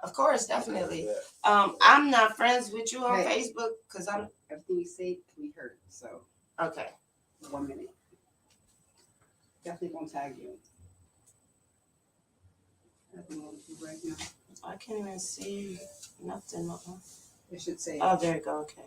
Of course, definitely. Yeah. I'm not friends with you on Facebook because I'm. Everything you say can be heard. So. Okay. 1 minute. Definitely gonna tag you. Nothing on you right now. I can't even see nothing. It should say. Oh, there you go. Okay.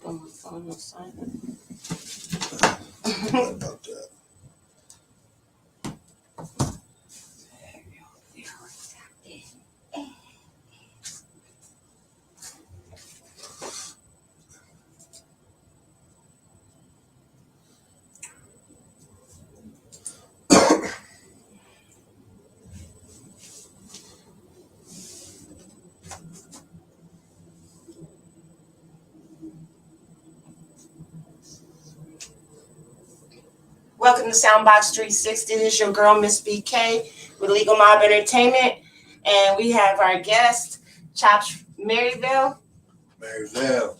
Put my phone on silent. What about that? Welcome to Soundbox 360. This is your girl, Miss BK, with Legal Mob Entertainment. And we have our guest, Chops MARYVALE. MARYVALE.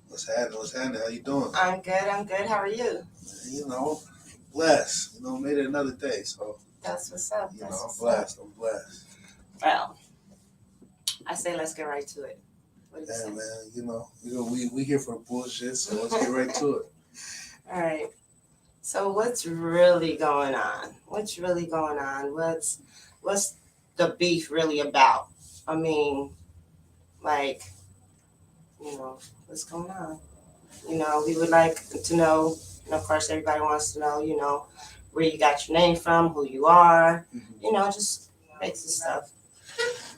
What's happening? How you doing? I'm good. How are you? You know, blessed. You know, made it another day. So that's what's up. You know, I'm blessed. Well, I say let's get right to it. What do you say? Man, you know, we here for bullshit, so let's get right to it. All right. So what's really going on? What's the beef really about? I mean, like, what's going on? We would like to know, and of course everybody wants to know, where you got your name from, who you are, just basic stuff.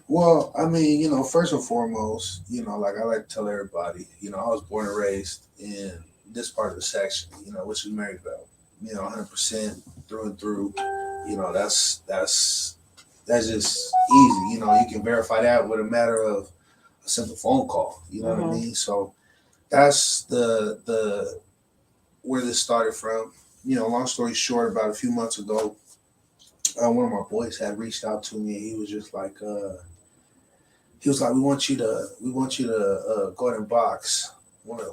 Well, I mean, first and foremost, like I like to tell everybody, I was born and raised in this part of the section, which is MARYVALE. 100% through and through. That's just easy. You can verify that with a matter of a simple phone call. You know what I mean? So that's the where this started from. Long story short, about a few months ago, one of my boys had reached out to me. He was just like, we want you to go ahead and box one of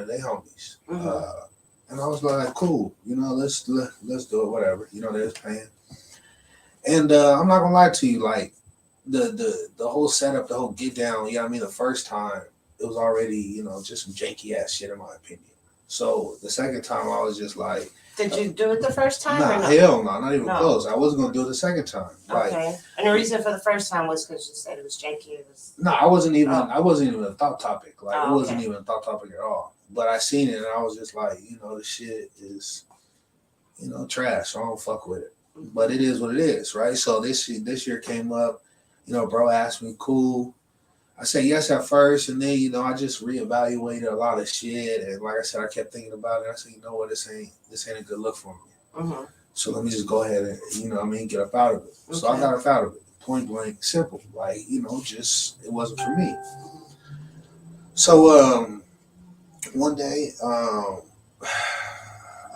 their homies. And I was like, cool, let's do it, whatever. They was paying. And I'm not gonna lie to you, like the whole setup, the whole get down, the first time it was already, just some janky ass shit in my opinion. So the second time I was just like, did you do it the first time? Nah, hell no, not even close. I wasn't gonna do it the second time. Okay. And the reason for the first time was because you said it was janky. No, I wasn't even a thought topic. Like it wasn't even a thought topic at all. But I seen it and I was just like, this shit is, trash. So I don't fuck with it. But it is what it is, right? So this year came up, bro asked me, cool. I said yes at first, and then, I just reevaluated a lot of shit. And like I said, I kept thinking about it. I said, you know what, this ain't a good look for me. So let me just go ahead and, get up out of it. Okay. So I got up out of it. Point blank, simple. Like, just, it wasn't for me. So, one day, I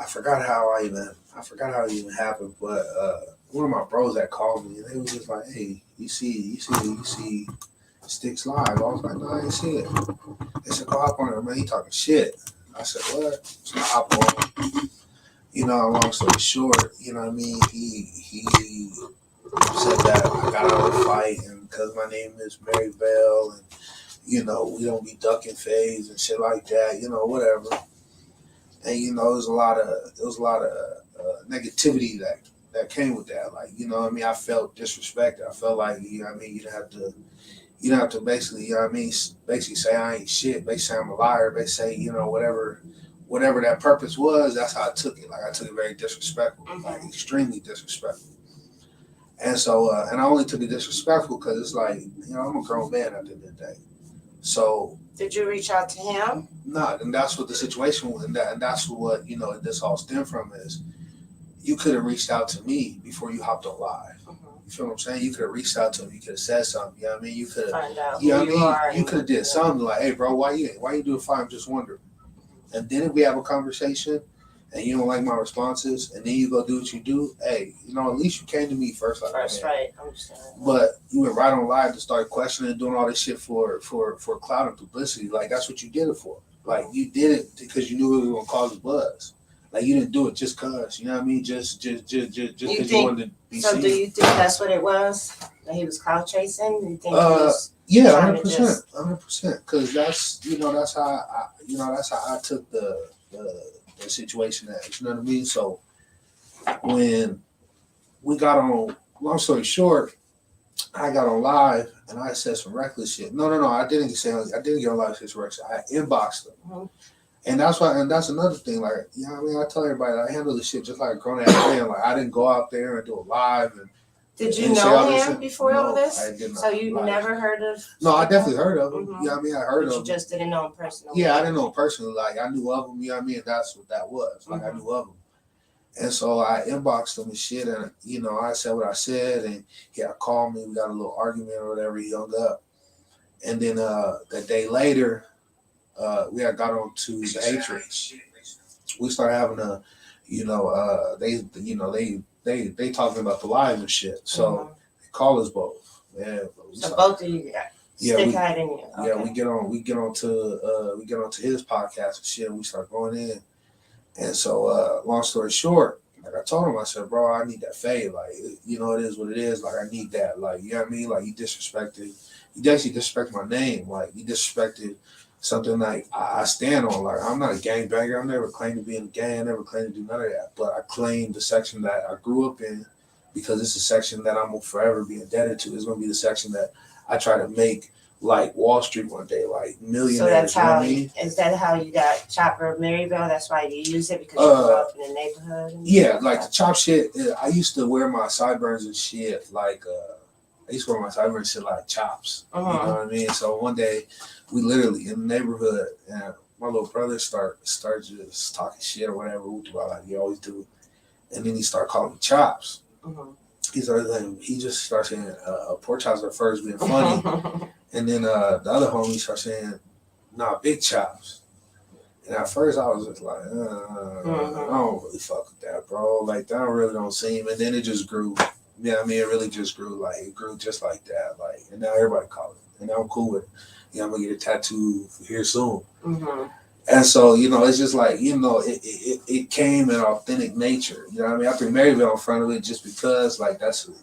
forgot how it even happened, but one of my bros that called me, and they was just like, "Hey, you see Sticks live?" I was like, "No, I ain't see it." They said, "Go hop on it, man. He talking shit." I said, "What?" So I hop on. Long story short, He said that I got out of the fight, and because my name is MARYVALE, and we don't be ducking phase and shit like that, whatever. And it was a lot of negativity that came with that. Like, I felt disrespected. I felt like, you don't have to basically, basically say I ain't shit. Basically say I'm a liar. Basically say, whatever that purpose was, that's how I took it. Like I took it very disrespectful, like extremely disrespectful. And so, and I only took it disrespectful because it's like, I'm a grown man at the end of the day. So did you reach out to him? No, and that's what the situation was, and that's what this all stemmed from is you could have reached out to me before you hopped on live. You feel what I'm saying? You could have reached out to him. You could have said something. You know what I mean? You could have. You could have did something like, "Hey, bro, why you do a fight? I'm just wondering." And then if we have a conversation, and you don't like my responses, and then you go do what you do, hey, at least you came to me first. Like, First, right? I understand. But you went right on live to start questioning and doing all this shit for clout and publicity. Like, that's what you did it for. Like, you did it because you knew it was gonna cause a buzz. Like, you didn't do it just cause, you know what I mean? Just because you wanted to be seen. So do you think that's what it was? That he was clout chasing? Do you think he was? Yeah, 100%. Because that's how I took the situation as. You know what I mean? So when we got on, long story short, I got on live and I said some reckless shit. No, I didn't get on live and say reckless. I inboxed them. Mm-hmm. And that's another thing. Like, you know what I mean? I tell everybody I handle this shit just like a grown ass man. Like, I didn't go out there and do it live. And did you know him before all this? I did not. So you never heard of? No, I definitely heard of him. Mm-hmm. You know what I mean? I heard of him. But you just didn't know him personally. Yeah, I didn't know him personally. Like, I knew of him. You know what I mean? That's what that was. Like, I knew of him. And so I inboxed him and shit, and I said what I said, and he had called me. We got a little argument or whatever. He hung up, and then the day later, we had got on to the Hatrix. We started having they talking about the live and shit. So they call us both. And so both of you got stick out in you. Okay. Yeah, we get on to his podcast and shit. And we start going in. And so, long story short, like I told him, I said, bro, I need that fade. Like, it is what it is. Like, I need that. Like, you know what I mean? Like, you actually disrespected my name. Like, you disrespected something like I stand on. Like, I'm not a gangbanger. I never claimed to be in a gang. I never claimed to do none of that. But I claim the section that I grew up in because it's a section that I'm going to forever be indebted to. It's going to be the section that I try to make like Wall Street one day, like millionaires. So that's how, is that how you got Chopper Maryvale? That's why you use it, because you grew up in the neighborhood? Yeah, like the chop shit, I used to wear my sideburns and shit like, I used to wear my sideburns and shit like chops. You know what I mean? So one day, we literally in the neighborhood, and my little brother start just talking shit or whatever, like you always do. And then he started calling me chops. He just started saying, pork chops at first being funny. And then the other homie started saying, nah, big chops. And at first I was just like, I don't really fuck with that, bro. Like, that really don't seem. And then it just grew. Yeah, I mean, it really just grew. Like, it grew just like that. Like, and now everybody calls it. And now I'm cool with it. I'm going to get a tattoo here soon. And so, it's just like, it came in authentic nature. You know what I mean? I put Maryvale in front of it just because, like, that's the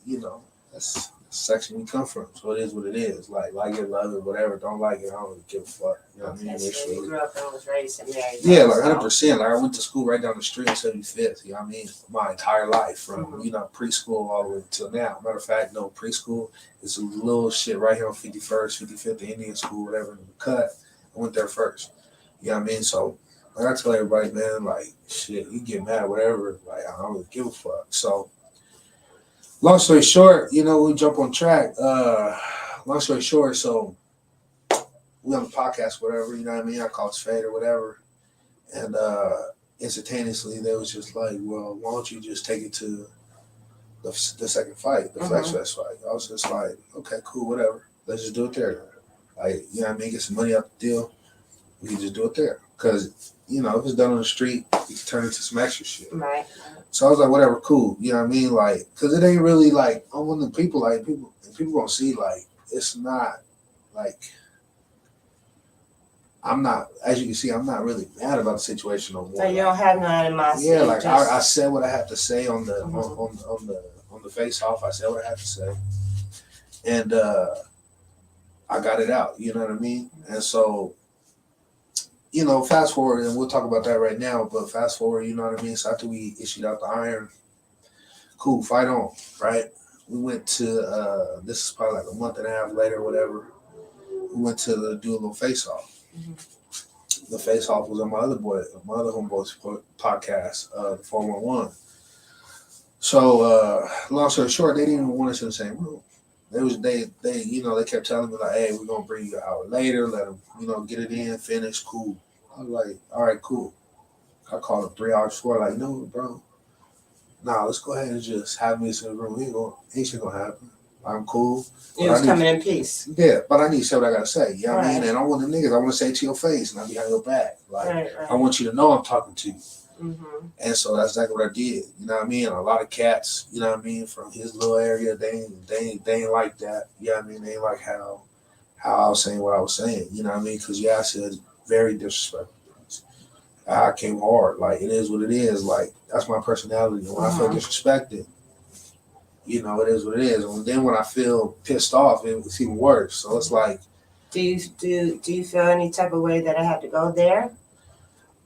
section we come from. So it is what it is. Like it, love it, whatever. Don't like it, I don't really give a fuck. You know what I mean? So you grew up and was raised in Maryvale. Yeah, like 100%. Like, I went to school right down the street in 75th. You know what I mean? My entire life from, preschool all the way till now. Matter of fact, no, preschool is a little shit right here on 51st, 55th, the Indian school, whatever, in the cut. I went there first. You know what I mean? So, like I tell everybody, man, like, shit, you get mad, whatever. Like, I don't really give a fuck. So, long story short, we jump on track. Long story short, so we on the podcast, whatever, you know what I mean? I call it Fade or whatever. And instantaneously, they was just like, well, why don't you just take it to the second fight, the Flex Fest fight? I was just like, okay, cool, whatever. Let's just do it there. Like, you know what I mean? Get some money out the deal. We can just do it there. Because, if it's done on the street, it can turn into some extra shit. Right. So I was like, whatever, cool. You know what I mean? Like, because it ain't really like, I'm one of the people, like, people gonna see, like, it's not, like, I'm not, as you can see, I'm not really mad about the situation no more. So you don't have no animosity? Yeah, like, I said what I had to say on the on the face off. I said what I had to say. And I got it out, you know what I mean? And so, fast forward, and we'll talk about that right now, but fast forward, you know what I mean? So after we issued out the iron, cool, fight on, right? We went to, this is probably like a month and a half later or whatever, we went to do a little face-off. The face-off was on my other homeboy's podcast, the 411. So, long story short, they didn't even want us in the same room. They kept telling me, like, hey, we're going to bring you an hour later, let them, get it in, finish, cool. I was like, all right, cool. I called them 3 hours before, like, no, bro. Nah, let's go ahead and just have me in the room. Ain't shit going to happen. I'm cool. You was coming in peace. Yeah, but I need to say what I got to say. You know what I mean? And I want the niggas, I want to say it to your face, and I behind your back. Like, I want you to know I'm talking to you. Mm-hmm. And so that's exactly what I did. You know what I mean? A lot of cats, you know what I mean, from his little area, they ain't like that. You know what I mean? They ain't like how I was saying what I was saying. You know what I mean? Because I said very disrespectful. I came hard. Like, it is what it is. Like, that's my personality. And when I feel disrespected, you know, it is what it is. And then when I feel pissed off, it's even worse. So it's like, Do you feel any type of way that I had to go there?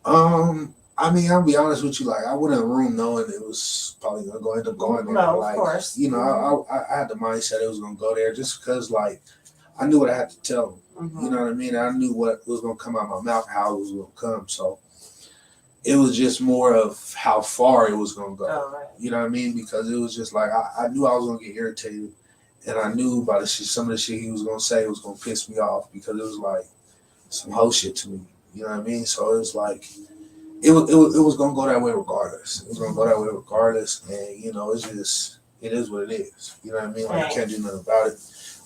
I mean, I'll be honest with you. Like, I went in the room knowing it was probably gonna end up going there. No, like, of course. You know, I had the mindset it was gonna go there just because, like, I knew what I had to tell them. Mm-hmm. You know what I mean? I knew what was gonna come out of my mouth, how it was gonna come. So it was just more of how far it was gonna go. Oh, right. You know what I mean? Because it was just like I knew I was gonna get irritated, and I knew by the shit, some of the shit he was gonna say was gonna piss me off because it was like some whole shit to me. You know what I mean? So it was like it was gonna go that way regardless. It was gonna go that way regardless, and you know, it is what it is. You know what I mean? Like, Right. I can't do nothing about it.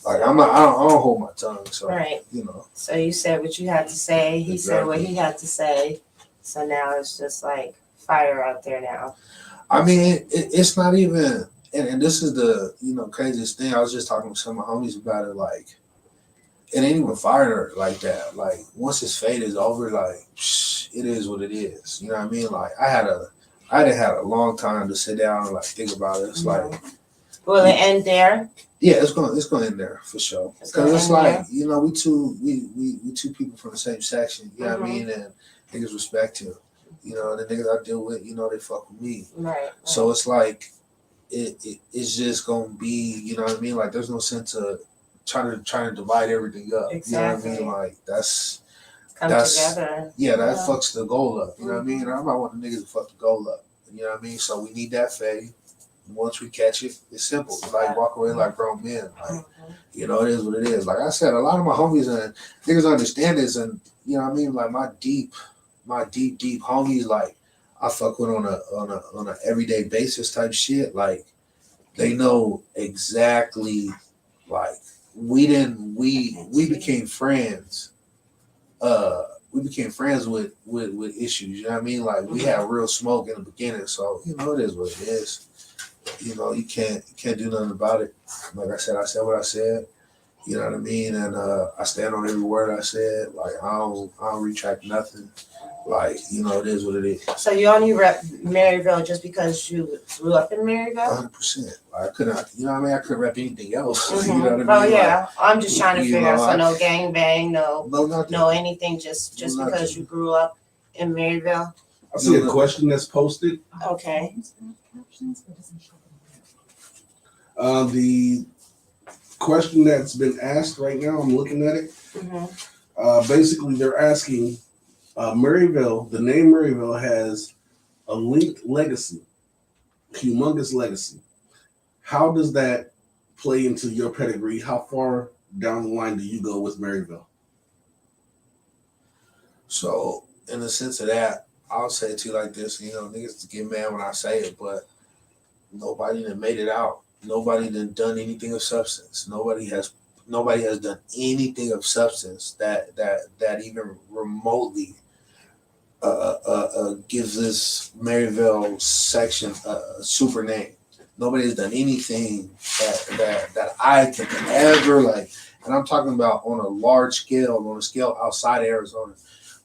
Like, I don't hold my tongue. So Right. you know. So you said what you had to say. He said what he had to say. So now it's just like fire out there now. I mean, it's not even, and this is the, you know, craziest thing. I was just talking to some of my homies about it. Like, it ain't even fire like that. Like, once his fate is over, like, it is what it is. You know what I mean? Like, I had a long time to sit down and like think about it. It's like, will it end there? Yeah, it's going in there for sure. Because it's like, you know, we two people from the same section. You know what I mean? And niggas respect him. You know, the niggas I deal with, you know, they fuck with me. Right. So it's like it's just gonna be, you know what I mean? Like, there's no sense of trying to divide everything up. Exactly. You know what I mean? Like, that's together. Yeah, that fucks the goal up. You know what I mean? And I'm not one of the niggas to fuck the goal up. You know what I mean? So we need that fade. Once we catch it, it's simple. Like, walk away like grown men. Like, you know, it is what it is. Like I said, a lot of my homies and niggas understand this, and you know what I mean? Like, my deep homies, like, I fuck with on a everyday basis type shit. Like, they know exactly. Like, we became friends. We became friends with issues. You know what I mean? Like, we had real smoke in the beginning. So, you know, it is what it is. You know, you can't do nothing about it. Like I said what I said. You know what I mean? And I stand on every word I said. Like, I don't retract nothing. Like, you know, it is what it is. So you only rep Maryvale just because you grew up in Maryvale? 100%. I couldn't, you know what I mean? I couldn't rep anything else. Mm-hmm. You know what I mean? Oh yeah, I'm just trying to figure out. So no gangbang, nothing. no anything. Just because you grew up in Maryvale. I see a question that's posted. Okay. The question that's been asked right now, I'm looking at it. Mm-hmm. Basically, they're asking, Maryvale, the name Maryvale has a linked legacy, humongous legacy. How does that play into your pedigree? How far down the line do you go with Maryvale? So, in the sense of that, I'll say it to you like this. You know, niggas get mad when I say it, but nobody that made it out. Nobody that done anything of substance. Nobody has done anything of substance that even remotely gives this Maryvale section a super name. Nobody has done anything that I can ever, like, and I'm talking about on a large scale, on a scale outside of Arizona.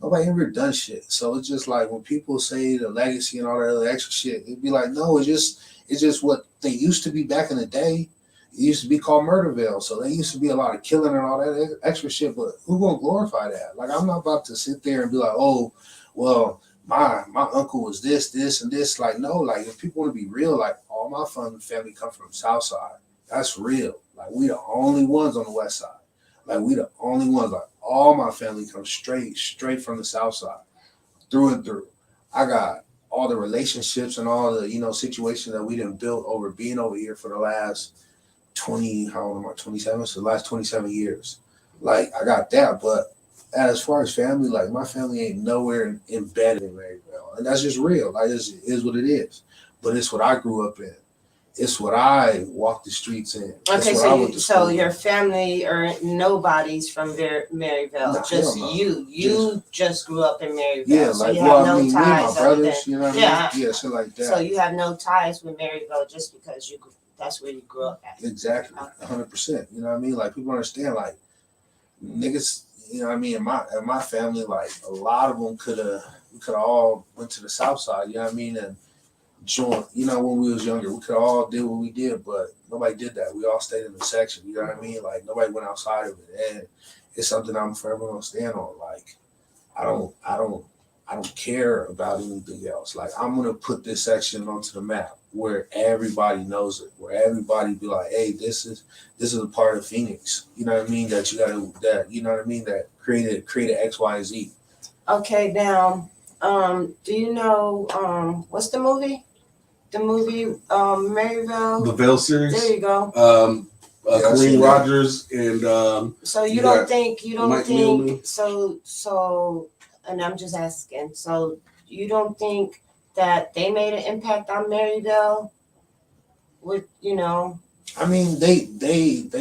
Nobody ever done shit. So it's just like when people say the legacy and all that other extra shit, it'd be like, no, it's just what they used to be back in the day. It used to be called Murderville. So there used to be a lot of killing and all that extra shit, but who gonna glorify that? Like, I'm not about to sit there and be like, oh, well, my uncle was this, and this. Like, no, like, if people want to be real, like, all my family come from the South Side. That's real. Like, we the only ones on the West Side. Like, we the only ones. Like, all my family comes straight from the South Side, through and through. I got all the relationships and all the, you know, situations that we done built over being over here for the last 20, how old am I, 27? So the last 27 years. Like, I got that, but as far as family, like, my family ain't nowhere embedded in Maryvale. And that's just real. Like, it is what it is. But it's what I grew up in. it's what I walk the streets in. It's Okay, what I so went to so school your in. family or nobody's from Maryvale, Nah, just hell no. you just grew up in Maryvale, Yeah, so like you well, have I no mean, me and my ties other than brothers, you know what I yeah. mean? Yeah, shit like that. So you have no ties with Maryvale just because that's where you grew up at. Exactly, 100%. You know what I mean? Like people understand, like niggas. You know what I mean? In my family, like a lot of them we could all went to the South Side. You know what I mean? And joined. You know, when we was younger, we could all did what we did, but nobody did that. We all stayed in the section. You know what I mean? Like nobody went outside of it, and it's something I'm forever gonna stand on. Like I don't care about anything else. Like I'm gonna put this section onto the map where everybody knows it, where everybody be like, hey, this is a part of Phoenix. You know what I mean? That you gotta you know what I mean, that created X, Y, and Z. Okay, now, do you know what's the movie? The movie Maryvale. The Veil series. There you go. Kareem Rogers and So you you don't got think Mike Milne. so and I'm just asking, so you don't think that they made an impact on Maryvale with, I mean, they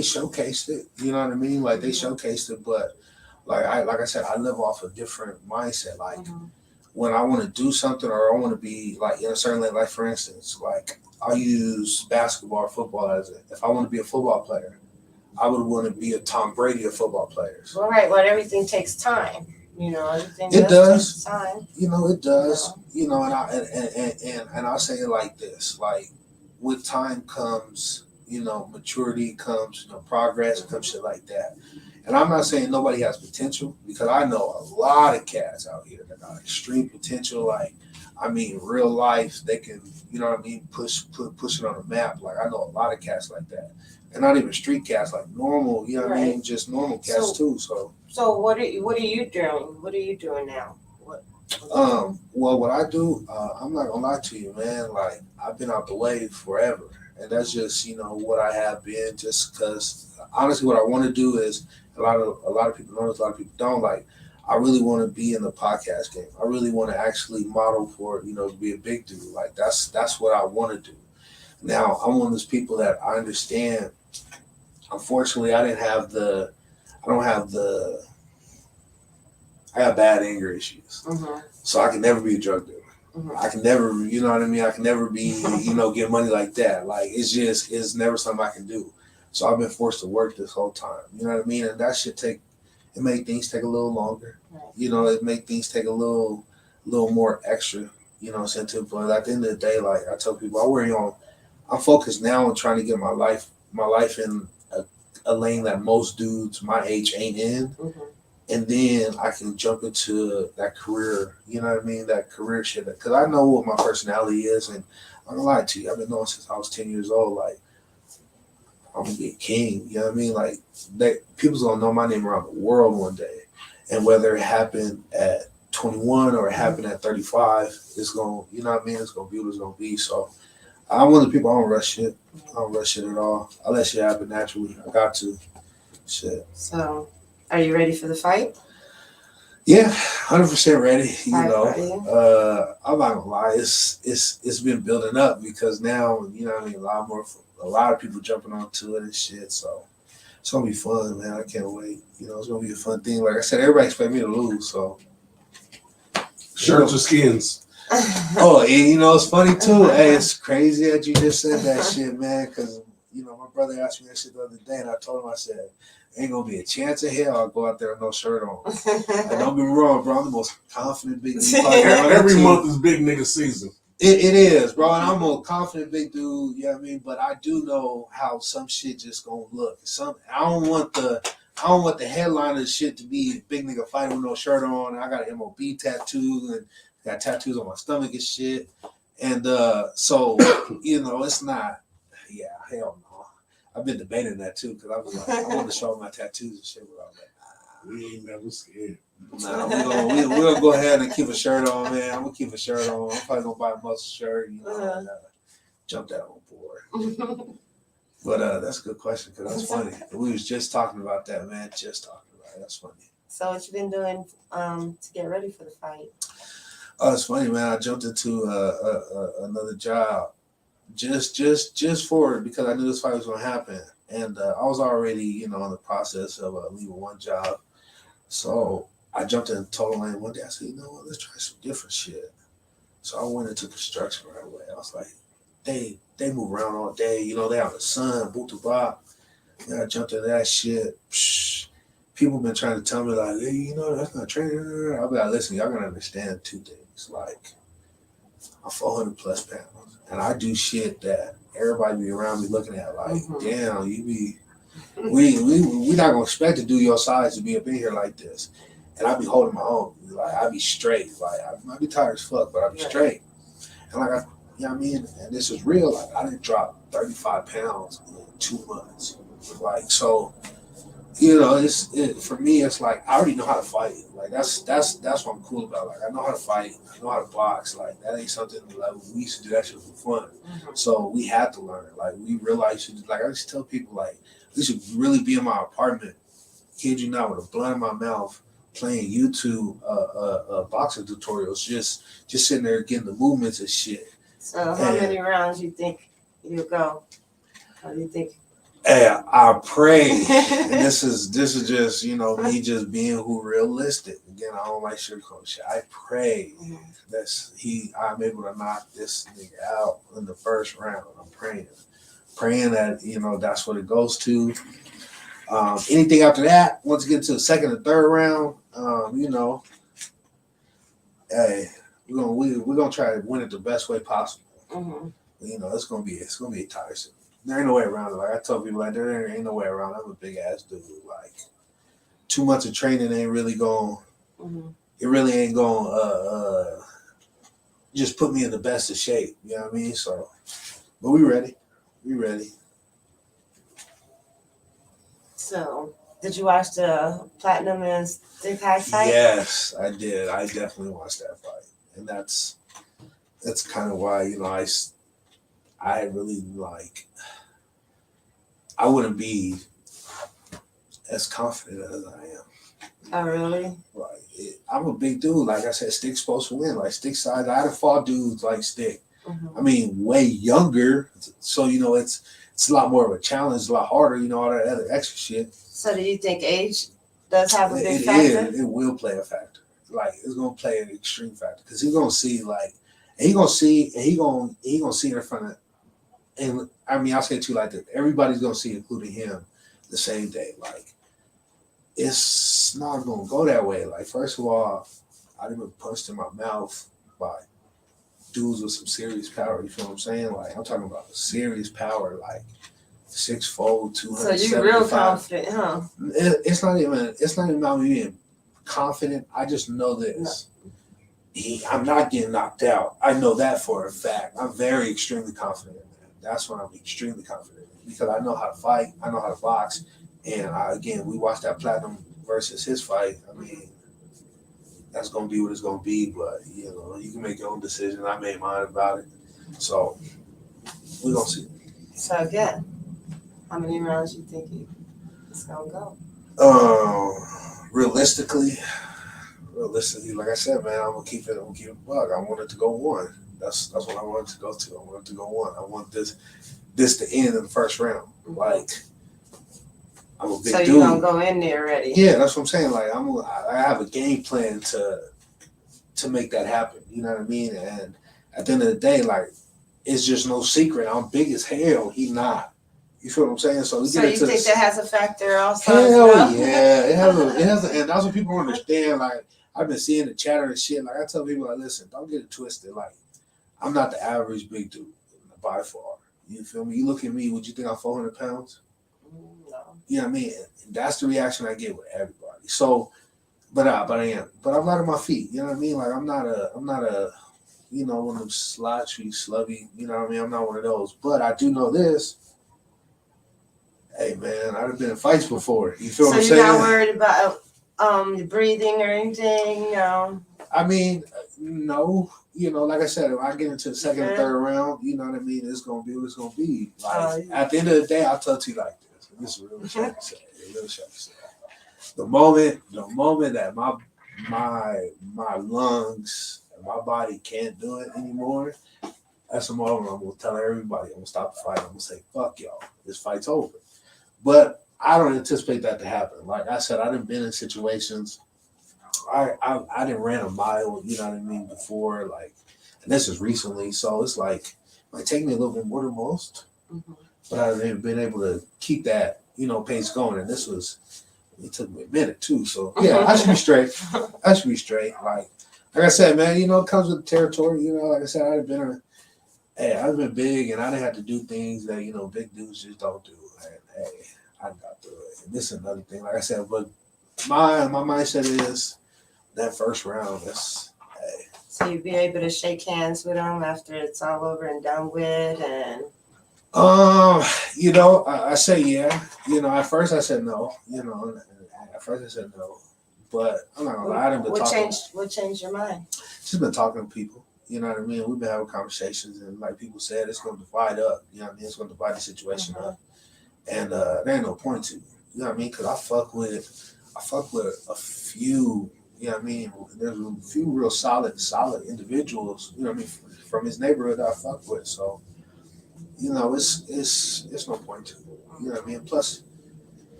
showcased it. You know what I mean? Like they showcased it, but like I said, I live off a different mindset. Like when I want to do something or I want to be like in a certain lane, like for instance, like I'll use basketball or football as it. If I want to be a football player, I would want to be a Tom Brady of football players. All right, well, everything takes time. Everything It does. take time. You know, it does. You know, and I'll say it like this: like with time comes, maturity comes, progress comes, shit like that. And I'm not saying nobody has potential because I know a lot of cats out here that got extreme potential. Like, I mean, real life, they can, you know what I mean, push it on the map. Like, I know a lot of cats like that. And not even street cats, like normal, you know what I mean, just normal cats too. So what are you doing? What are you doing now? Well, what I do, I'm not gonna lie to you, man. Like, I've been out the way forever, and that's just what I have been. Just because, honestly, what I want to do is a lot of people know this, a lot of people don't. Like, I really want to be in the podcast game. I really want to actually model for to be a big dude. Like that's what I want to do. Now, I'm one of those people that I understand. Unfortunately, I have bad anger issues. So I can never be a drug dealer. I can never, you know what I mean? I can never be, get money like that. Like, it's never something I can do. So I've been forced to work this whole time. You know what I mean? And that it make things take a little longer. Right. It make things take a little more extra, sense. But at the end of the day, like I tell people, I'm focused now on trying to get my life in a lane that most dudes my age ain't in. And then I can jump into that career, you know what I mean? That career shit. Because I know what my personality is. And I'm going to lie to you. I've been knowing since I was 10 years old. Like, I'm going to be a king. You know what I mean? Like, people's going to know my name around the world one day. And whether it happened at 21 or it happened at 35, it's going to, you know what I mean? It's going to be what it's going to be. So I'm one of the people, I don't rush shit. I don't rush shit at all. I let shit happen naturally. I got to. Shit. So, are you ready for the fight? Yeah, 100% ready. I'm not gonna lie. It's been building up because now a lot of people jumping onto it and shit. So it's gonna be fun, man. I can't wait. It's gonna be a fun thing. Like I said, everybody expect me to lose. So shirts or skins. Oh, and it's funny too. Hey, it's crazy that you just said that shit, man. Because my brother asked me that shit the other day, and I told him, I said, ain't gonna be a chance in hell I'll go out there with no shirt on. And don't get me wrong, bro. I'm the most confident big dude. Every month is big nigga season. It is, bro. And I'm a confident big dude. You know what I mean? But I do know how some shit just gonna look. I don't want the headline of the shit to be big nigga fighting with no shirt on. And I got an MOB tattoo and got tattoos on my stomach and shit. And so it's not. Yeah, hell no. I've been debating that too because I was like, I want to show my tattoos and shit. But I was like, we ain't never scared. Nah, we're gonna go ahead and keep a shirt on, man. I'm gonna keep a shirt on. I'm probably gonna buy a muscle shirt, and jump that on board. But that's a good question because that's funny. We was just talking about that, man. Just talking about it. That's funny. So what you been doing to get ready for the fight? Oh, it's funny, man. I jumped into another job. just for it because I knew this fight was gonna happen, and I was already in the process of leaving one job, so I jumped in Total Lane one day. I said, you know what, let's try some different shit. So I went into construction right away. I was like, they move around all day, they out in the sun, boot to bop. And I jumped into that shit. Psh, people been trying to tell me like, hey, that's not training. I'll be like, listen, y'all gotta understand two things. Like, I'm 400 plus pounds, and I do shit that everybody be around me looking at like, damn, you be, we not gonna expect to do your size to be up in here like this. And I be holding my own. Like, I be straight. Like, I might be tired as fuck, but I be straight. And like, you know what I mean? And this is real. Like, I didn't drop 35 pounds in 2 months. Like, so, for me, it's like, I already know how to fight. Like, that's what I'm cool about. Like, I know how to fight. I know how to box. Like, that ain't something, like, we used to do that shit for fun. So we had to learn. Like, we realized, like, I used to tell people, like, we should really be in my apartment, kid you not, with a blunt in my mouth, playing YouTube boxing tutorials, just sitting there getting the movements and shit. So how many rounds you think you'll go? How do you think? Hey, I pray. And this is just me just being who realistic. Again, I don't like sugarcoat shit. I pray that I'm able to knock this nigga out in the first round. I'm praying that that's what it goes to. Anything after that, once you get to the second or third round, hey, we're gonna try to win it the best way possible. It's gonna be tiresome. There ain't no way around it. Like I tell people, like there ain't no way around it. I'm a big ass dude. Like 2 months of training ain't really going. It really ain't going. Just put me in the best of shape. You know what I mean? So, but we ready. We ready. So, did you watch the Platinum and Stick High fight? Yes, I did. I definitely watched that fight, and that's kind of why I really like. I wouldn't be as confident as I am. Oh, really? Like I'm a big dude. Like I said, Stick's supposed to win. Like Stick size, I had to fought dudes like Stick. I mean, way younger, so it's a lot more of a challenge, a lot harder, all that other extra shit. So do you think age does have a big factor? It will play a factor. Like it's gonna play an extreme factor because he's gonna see he gonna see in front of, and I mean I'll say it too like that. Everybody's gonna see, including him, the same day. Like it's not gonna go that way. Like first of all, I've been punched in my mouth by dudes with some serious power. You feel what I'm saying? Like I'm talking about serious power, like 6'4", 275. So you're real confident, huh? It's not even about me being confident. I just know this. I'm not getting knocked out. I know that for a fact. I'm very extremely confident in that. That's when I'm extremely confident because I know how to fight. I know how to box. And again, we watched that Platinum versus his fight. I mean, that's gonna be what it's gonna be. But you can make your own decision. I made mine about it. So we're gonna see. So again, how many rounds you think it's gonna go? Realistically, like I said, man, I'm gonna keep it bug. I want it to go one. That's what I wanted to go to. I want it to go one. I want this to end in the first round. Like I'm a big dude. So you're gonna go in there ready? Yeah, that's what I'm saying. Like I have a game plan to make that happen. You know what I mean? And at the end of the day, like it's just no secret. I'm big as hell. He not. You feel what I'm saying? So you think that has a factor also? Hell yeah, it has, and that's what people understand. Like I've been seeing the chatter and shit. Like I tell people, like, listen, don't get it twisted. Like I'm not the average big dude by far. You feel me? You look at me. Would you think I'm 400 pounds? No. You know what I mean? That's the reaction I get with everybody. So, but I am. But I'm light on my feet. You know what I mean? Like I'm not a one of them slouchy, slubby. You know what I mean? I'm not one of those. But I do know this. Hey man, I've been in fights before. You feel what I'm saying? So you're not worried about breathing or anything? I mean, no. Like I said, if I get into the second or third round, you know what I mean? It's gonna be what it's gonna be. Like at the end of the day, I'll tell you like this. And this is really shocking to say. Really shocking to say. The moment that my lungs and my body can't do it anymore, That's the moment I'm gonna tell everybody. I'm gonna stop the fight. I'm gonna say, "Fuck y'all, this fight's over." But I don't anticipate that to happen. Like I said, I done been in situations. I didn't ran a mile. You know what I mean before, like, and this is recently. So it's like it might take me a little bit more than most, but I've been able to keep that pace going. And it took me a minute too. So yeah, I should be straight. I should be straight. Like I said, man, it comes with the territory. Like I said, I've been big, and I didn't have to do things that big dudes just don't do. And hey, I got through it. And this is another thing. Like I said, but my mindset is that first round. So you'd be able to shake hands with them after it's all over and done with, and I say yeah. At first I said no. At first I said no, but I'm not gonna lie. What changed your mind? She's been talking to people. You know what I mean? We've been having conversations, and like people said, it's going to divide up. You know what I mean? It's going to divide the situation up, and there ain't no point to. You know what I mean? Because I fuck with a few. You know what I mean? There's a few real solid individuals. You know what I mean? From his neighborhood that I fuck with. So, it's no point to. You know what I mean? Plus,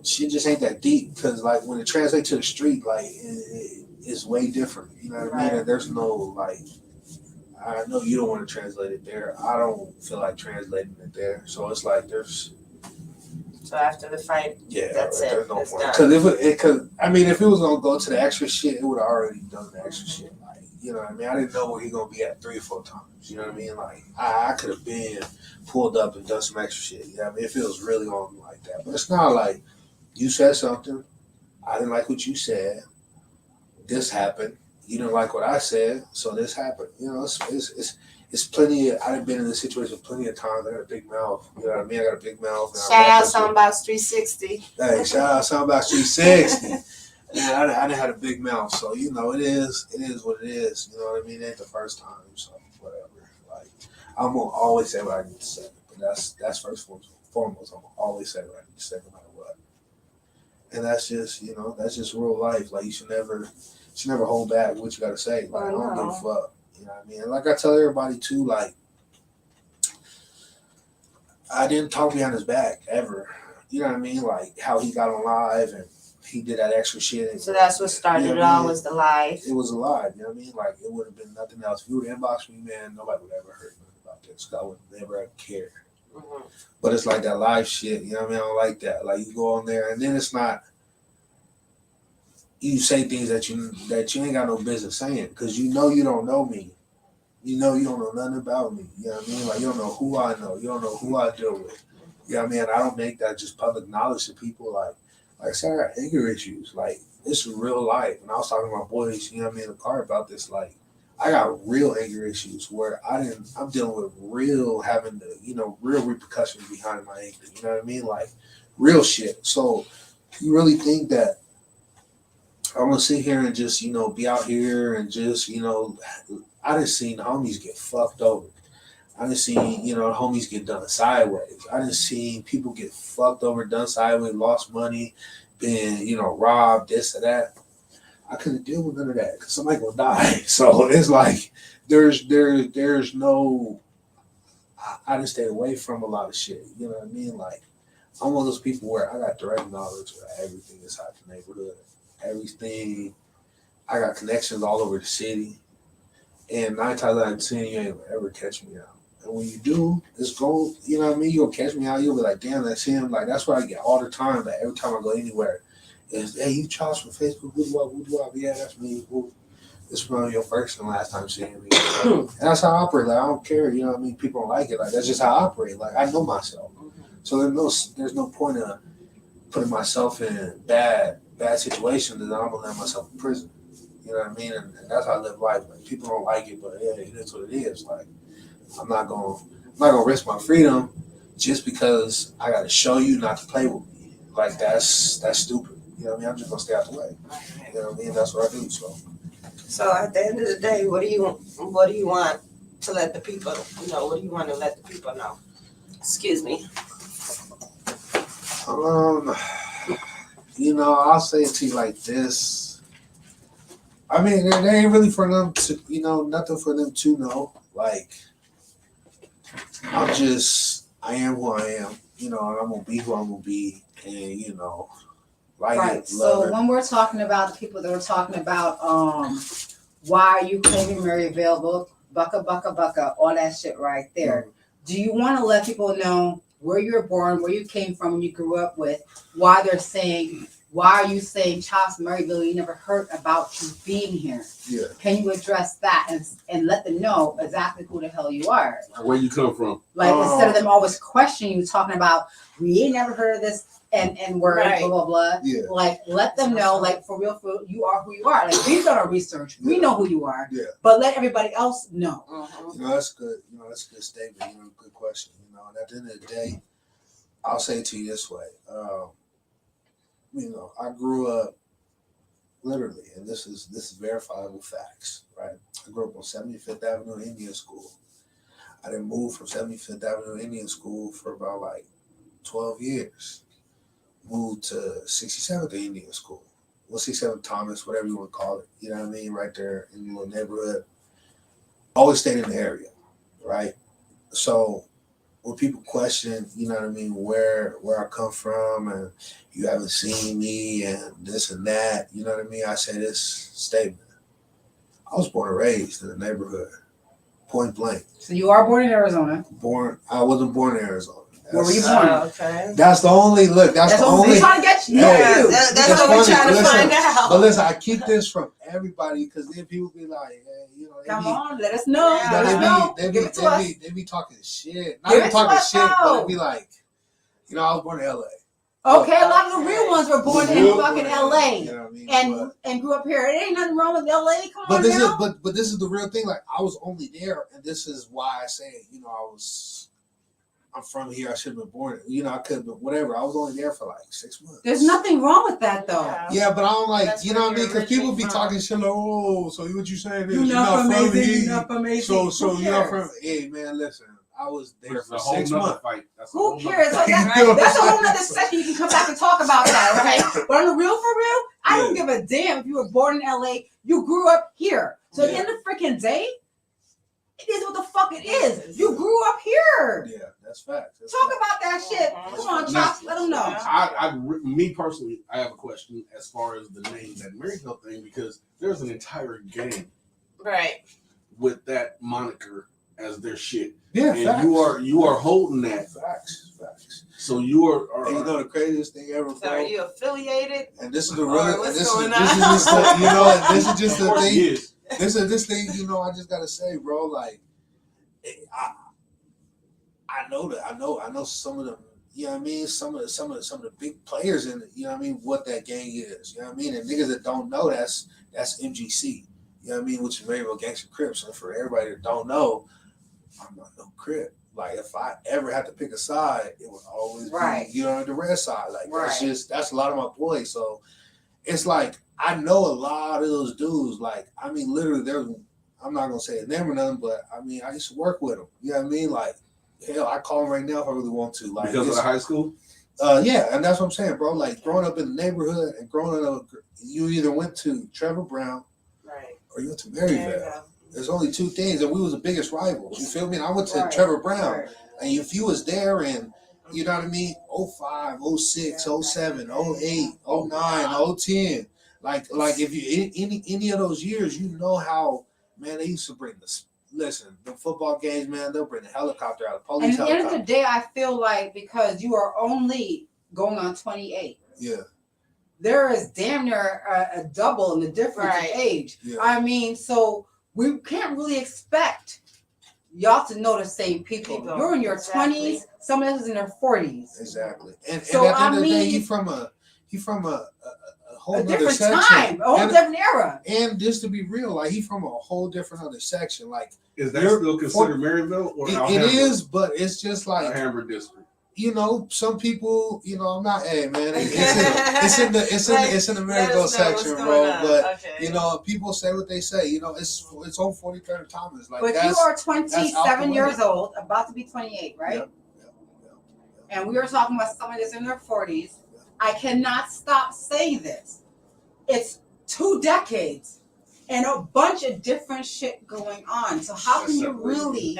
she just ain't that deep because like when it translates to the street, like it's way different. You know what I mean? And there's no like. I know you don't want to translate it there. I don't feel like translating it there. So it's like there's. So after the fight, that's it. There's no it's point. done. If it was gonna go to the extra shit, it would have already done the extra shit. Like, you know what I mean? I didn't know where he gonna be at 3 or 4 times. You know what I mean? Like I could have been pulled up and done some extra shit. You know what I mean? If it was really on me like that. But it's not like you said something. I didn't like what you said. This happened. You didn't like what I said, so this happened. It's plenty. I've been in this situation plenty of times. I got a big mouth. You know what I mean? I got a big mouth. Shout out something about 360. Hey, shout out something about 360. And I didn't have a big mouth, so it is what it is. You know what I mean? It ain't the first time, so whatever. Like I'm gonna always say what I need to say, but that's first and foremost. I'm gonna always say what I need to say, no matter what. And that's just that's just real life. Like you should never hold back what you gotta say. Like I don't give a fuck. You know what I mean? And like I tell everybody too, like I didn't talk behind his back ever. You know what I mean? Like how he got on live and he did that extra shit. So that's what started it all, was the live. It was a live, you know what I mean? Like it would have been nothing else. If you would have inboxed me, man, nobody would ever heard nothing about this. I would never have cared. But it's like that live shit, you know what I mean? I don't like that. Like you go on there and then it's not. You say things that you ain't got no business saying because you don't know me. You don't know nothing about me. You know what I mean? Like you don't know who I know. You don't know who I deal with. You know what I mean? I don't make that just public knowledge to people. Like I said, I got anger issues. Like this is real life. And I was talking to my boys, you know what I mean, in the car about this. Like I got real anger issues where I'm dealing with real real repercussions behind my anger. You know what I mean? Like real shit. So you really think that I'm gonna sit here and just, be out here and just, I done seen the homies get fucked over. I done seen, homies get done sideways. I done seen people get fucked over, done sideways, lost money, been, robbed, this or that. I couldn't deal with none of that because somebody gonna die. So it's like there's no. I just stay away from a lot of shit. You know what I mean? Like I'm one of those people where I got direct knowledge of everything inside the neighborhood. Everything. I got connections all over the city. And 9 times out of 10, you ain't gonna ever catch me out. And when you do, it's gold. You know what I mean? You'll catch me out. You'll be like, damn, that's him. Like, that's what I get all the time. Like, every time I go anywhere, is, hey, you Charles from Facebook? Who do I? Yeah, that's me. Who? This is probably your first and last time seeing me. And that's how I operate. Like, I don't care. You know what I mean? People don't like it. Like, that's just how I operate. Like, I know myself. So there's no point of putting myself in bad situations that I'm gonna land myself in prison. You know what I mean? And that's how I live life. Like people don't like it, but yeah, it is what it is. Like I'm not gonna risk my freedom just because I gotta show you not to play with me. Like that's stupid. You know what I mean? I'm just gonna stay out the way. You know what I mean? That's what I do. So at the end of the day, what do you want to let the people know? What do you want to let the people know? Excuse me. I'll say it to you like this. I mean, it ain't really for them to, nothing for them to know. Like, I am who I am, and I'm gonna be who I'm gonna be, and like Right. it, love So it. when we're talking about the people that were talking about why are you claiming Maryvale, bucka, all that shit right there. Do you want to let people know where you're born, where you came from, when you grew up with, why are you saying Charles Maryvale, you never heard about you being here? Yeah. Can you address that and let them know exactly who the hell you are? Where you come from? Like instead of them always questioning you, talking about we ain't never heard of this and word Right. blah blah blah. Yeah. Like let them know, like for real, you are who you are. Like we've done our research, we Yeah. know who you are. Yeah. But let everybody else know. That's good. That's a good statement. Good question. And at the end of the day, I'll say it to you this way. I grew up literally, and this is verifiable facts, right? I grew up on 75th Avenue Indian School. I didn't move from 75th Avenue Indian School for about like 12 years. Moved to 67th Indian School. Well, 67th Thomas, whatever you want to call it. You know what I mean? Right there in the little neighborhood. Always stayed in the area, right? So when people question, where I come from and you haven't seen me and this and that, you know what I mean? I say this statement. I was born and raised in the neighborhood, point blank. So you are born in Arizona. I wasn't born in Arizona. Where were you born? Okay. That's the only look. That's the only. We're trying to get you. Yeah, that's what we're trying to find out. But listen, I keep this from everybody because then people be like, hey, Come on, let us know. Yeah. Let us know. They Give it to us. be talking shit. Not Give even it to talking us shit, but now. they be like, I was born in LA. Okay, a lot of the real ones were born in fucking LA You know what I mean? and grew up here. It ain't nothing wrong with LA. Come But on this now. is but this is the real thing. Like I was only there, and this is why I say, I'm from here. I should have been born. I could have been whatever. I was only there for like 6 months. There's nothing wrong with that though. Yeah, but I don't like, That's you know where what I mean? you're Because people be originally talking shit like, oh, so what you saying is You're not from here. You're not from amazing. So you're not from, hey man, listen, I was there That's for a whole 6 nother months. fight. That's a Who whole nother cares? fight. That's a whole nother session. You can come back and talk about that, okay? But on the real, for real, I don't give a damn if you were born in LA. You grew up here. So at the end of the freaking day, it is what the fuck it is. You grew up here. Yeah, that's facts. Talk about that shit. Come on, Chops. Let them know. Me personally, I have a question as far as the name, that Maryvale thing, because there's an entire gang Right. with that moniker as their shit. Yeah, And facts. you are holding that. Facts. So you are And the craziest thing ever, So are you affiliated? and this is the Or real, and what's this going is on? just the, and this is just of the course thing. he is. This thing, I just gotta say, bro, like, I know some of them, you know what I mean? Some of the big players in it, you know what I mean, what that gang is. You know what I mean? And niggas that don't know, that's MGC. You know what I mean? Which is Maryvale Gangster Crips. And for everybody that don't know, I'm not no Crip. Like if I ever had to pick a side, it would always be, the red side. Like that's a lot of my boys. So it's like I know a lot of those dudes. Like, I mean, literally, I'm not gonna say a name or nothing, but I mean, I used to work with them. You know what I mean? Like, hell, I call them right now if I really want to. Like, Because of the high school? Yeah, and that's what I'm saying, bro. Like, growing up in the neighborhood and growing up, you either went to Trevor Brown, right, or you went to Maryvale. There's only two things, and we was the biggest rivals. You feel me? And I went to Trevor Brown, and if you was there in, you know what I mean, 05, 06, 07, 08, 09, 010, like if you any of those years, you know how, man, they used to bring this. Listen, the football games, man, they'll bring the helicopter out, the police And at the end of the day, I feel like because you are only going on 28. Yeah. There is damn near a double in the difference in age. Yeah. I mean, so we can't really expect y'all to know the same people. You're in your 20s, some of us is in their 40s. Exactly. And so at the end of the day, he from a whole a other different section. time, a whole different era. And just to be real, like he from a whole different other section. Like, is that still considered Maryvale or it is, but it's just like Alhambra district. Some people, I'm not. Hey, man, it's in the Maryvale section, bro. But people say what they say. It's on 43rd Thomas. Like, but you are 27 years old, about to be 28, right? Yep. And we were talking about someone that's in their 40s. I cannot stop saying this. It's 2 decades and a bunch of different shit going on. So how can you really?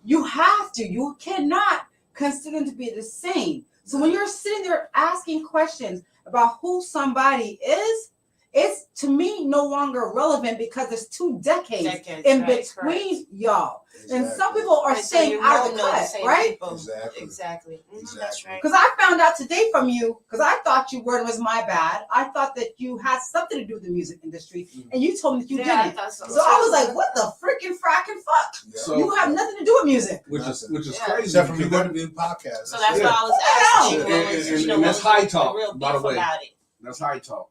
You have to. You cannot consider them to be the same. So when you're sitting there asking questions about who somebody is, it's to me no longer relevant because there's 2 decades in between y'all. Exactly. And some people are staying out of the cut, right? Exactly. That's right. Because I found out today from you, because I thought you were, it was my bad. I thought that you had something to do with the music industry, and you told me that you didn't. I thought so. So I was like, what the freaking fracking fuck? Yeah. So, You have nothing to do with music. which is Yeah. crazy. Except for me because going to be a podcast. So that's Yeah. why I was asking you. And- What was, and- you know, and what that's was high the talk, real by the beef way. about it? That's high talk.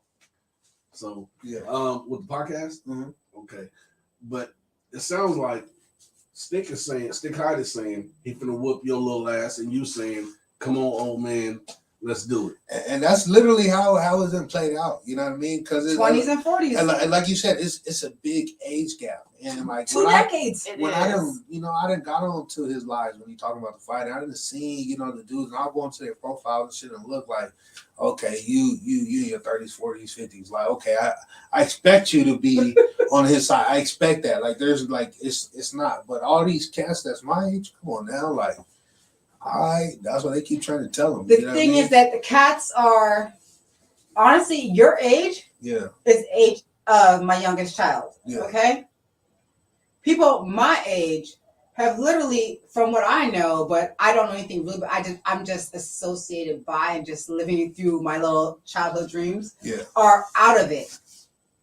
So, Yeah. with the podcast, Mhm. okay, but it sounds like Stick High is saying he finna whoop your little ass, and you saying, "Come on, old man, let's do it." And that's literally how it's been played out. You know what I mean? Because 20s and 40s. and like you said, it's a big age gap, and like 2 decades. when I didn't got on to his lives when he talking about the fight. I didn't see the dudes, and I'll go into their profile and shit and look like, okay, you in your 30s, 40s, 50s. Like, okay, I expect you to be on his side. I expect that. Like, there's like it's not. But all these cats that's my age, come on now, like. That's what they keep trying to tell them. The thing is that the cats are, honestly, your age yeah, is age of my youngest child. Yeah. Okay? People my age have literally, from what I know, but I don't know anything really, but I'm just associated by and just living through my little childhood dreams, yeah, are out of it.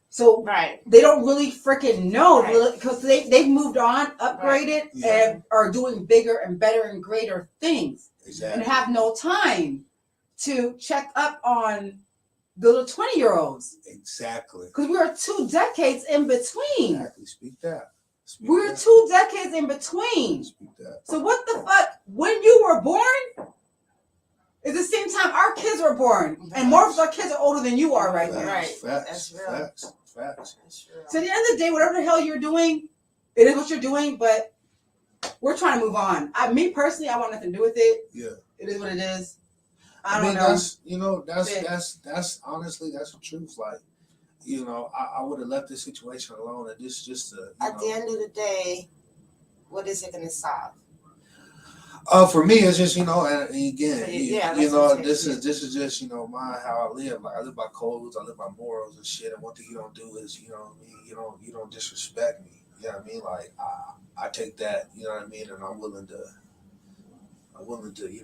So Right. they don't really freaking know Right. because they've moved on, upgraded, Yeah. and are doing bigger and better and greater things, exactly. and have no time to check up on the little 20-year-olds. Exactly. Because we are 2 decades in between. Exactly. Speak that. Speak We're that. 2 decades in between. Speak that. So what the fuck? When you were born, is the same time our kids were born, and more of our kids are older than you are right now. Right. Facts. That's real. Facts. That's true. So at the end of the day, whatever the hell you're doing, it is what you're doing. But we're trying to move on. Me personally, I want nothing to do with it. Yeah. It is what it is. I I mean, don't know. that's honestly that's the truth. Like, I would have left this situation alone, and this just At the end of the day, what is it going to solve? For me, it's just and again, Yeah, that's what I'm this saying. is just my how I live. Like I live by codes, I live by morals and shit. And one thing you don't do is you don't disrespect me. You know what I mean? Like I take that, you know what I mean, and I'm willing to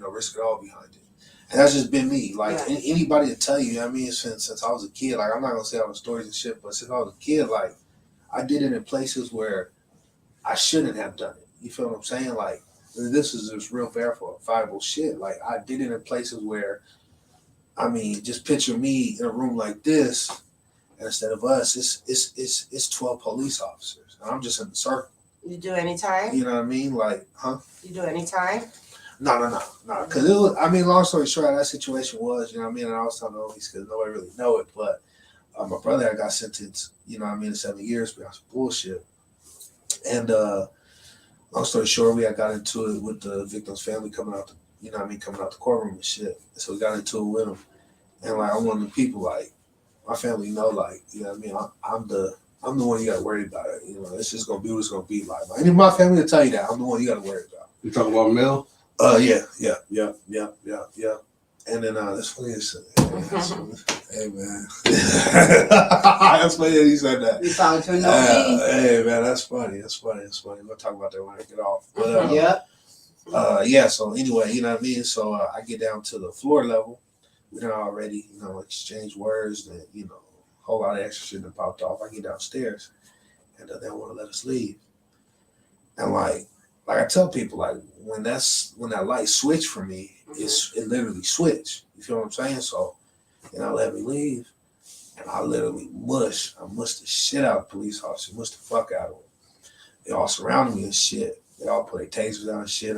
risk it all behind it. And that's just been me. Like Yeah. anybody to tell you, I mean, since I was a kid, like I'm not gonna say all the stories and shit, but since I was a kid, like I did it in places where I shouldn't have done it. You feel what I'm saying? Like this is just real verifiable shit. Like I did it in places where, I mean, just picture me in a room like this, and instead of us, it's 12 police officers, and I'm just in the circle. You do any time? You know what I mean? Like, huh? You do any time? No. Because it was. I mean, long story short, that situation was. You know what I mean? And I was telling all these because nobody really know it, but my brother I got sentenced. You know what I mean? To 7 years because of bullshit. And long story short, we had got into it with the victim's family coming out the courtroom and shit. So we got into it with them. And like I'm one of the people, like my family know, like, you know what I mean, I'm the one you gotta worry about it. You know, it's just gonna be what it's gonna be like. Any of my family will tell you that I'm the one you gotta worry about. You talking about Mel? Yeah. And then that's funny. Hey man, that's funny that he said that. We found you an OG. Hey man, that's funny. We'll talk about that when I get off. But, Yep. So anyway, you know what I mean. So I get down to the floor level. We done already, exchange words, and a whole lot of extra shit that popped off. I get downstairs, and they don't want to let us leave. And like I tell people, like when that light switched for me, it literally switched. You feel what I'm saying? So, let me leave, and I literally mushed the shit out of the police officer, mushed the fuck out of them. They all surrounded me and shit. They all put their tasers down and shit.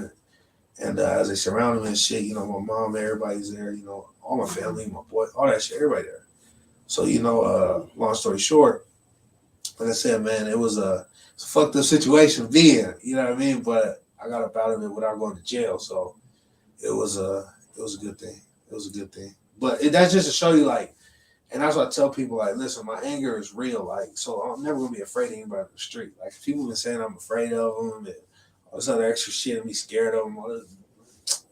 And as they surrounded me and shit, my mom, everybody's there, all my family, my boy, all that shit, everybody there. So, long story short, like I said, man, it was a fucked up situation to be in, you know what I mean? But I got up out of it without going to jail. So it was a good thing. But that's just to show you, like, And that's what I tell people, like, listen, my anger is real. Like, so I'm never going to be afraid of anybody on the street. Like, people been saying I'm afraid of them and all this other extra shit and be scared of them. All this.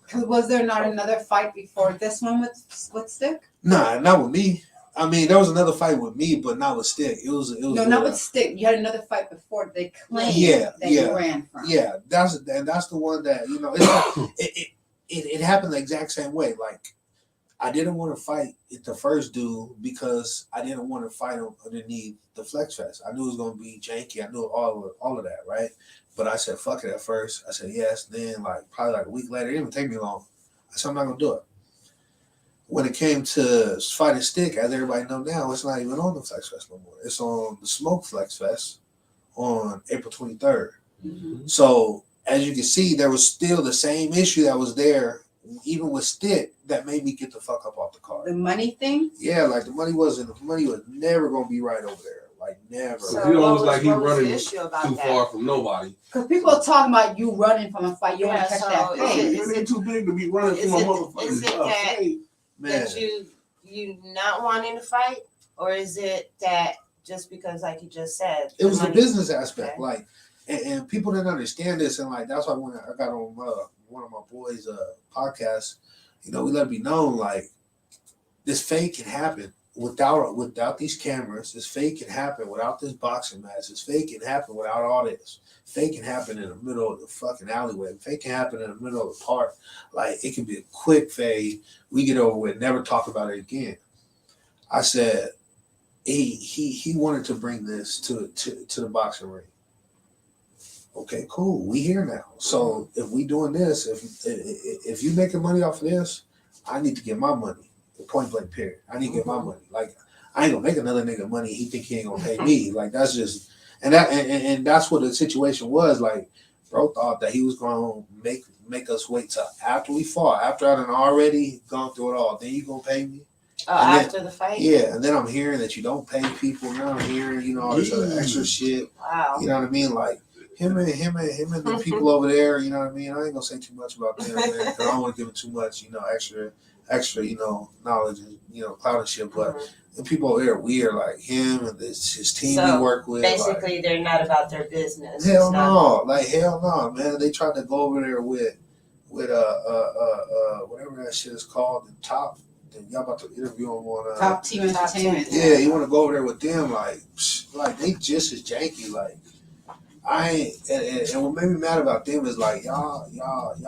Cause was there not another fight before this one with Stick? Nah, not with me. I mean, there was another fight with me, but not with Stick. It was No, not with Stick. You had another fight before they claimed that you ran from. Yeah, that's the one that, you know, it happened the exact same way. Like, I didn't want to fight the first dude because I didn't want to fight him underneath the Flex Fest. I knew it was going to be janky. I knew all of that, right? But I said, fuck it at first. I said, yes. Then, like, probably like a week later, it didn't even take me long. I said, I'm not going to do it. When it came to fighting Stick, as everybody know now, it's not even on the Flex Fest no more. It's on the Smoke Flex Fest on April 23rd. Mm-hmm. So, as you can see, there was still the same issue that was there, even with Stick, that made me get the fuck up off the card. The money thing? Yeah, like the money was never gonna be right over there. Like never. So he almost what like he was the running issue about too that? far from nobody. Because people are talking about you running from a fight. You want to catch so that is fade. it- It ain't too big to be running is from a it- motherfucker. is it that- Man, That you not wanting to fight, or is it that just because, like you just said, it was the money- business aspect. Okay. Like, and people didn't understand this, and like that's why when I got on one of my boys' podcasts, you know, we let it be known like this fake can happen without these cameras. This fake can happen without this boxing match. This fake can happen without all this. Fake can happen in the middle of the fucking alleyway. Fake can happen in the middle of the park. Like it can be a quick fade. We get over with, never talk about it again. I said he wanted to bring this to the boxing ring. Okay, cool. We here now. So if we doing this, if you making money off of this, I need to get my money. Point blank period. I need to get my money. Like I ain't gonna make another nigga money. He think he ain't gonna pay me. Like that's just and that's what the situation was. Like bro thought that he was gonna make us wait till after we fought. After I done already gone through it all, then you gonna pay me? Oh, And after the fight? Yeah, and then I'm hearing that you don't pay people. Now I'm hearing, you know, all this other extra shit. Wow. You know what I mean? Like him and the people over there. You know what I mean? I ain't gonna say too much about them, man, because I don't want to give them too much, you know, extra, you know, knowledge and you know, cloud and shit. But the people over there are weird, like him and his team So, he work with. Basically, like, they're not about their business. hell It's not- no, like hell no, man. They tried to go over there with whatever that shit is called, the top. Y'all about to interview him on Top Team Entertainment. yeah, you want to go over there with them, like they just as janky. Like I ain't, and what made me mad about them is like y'all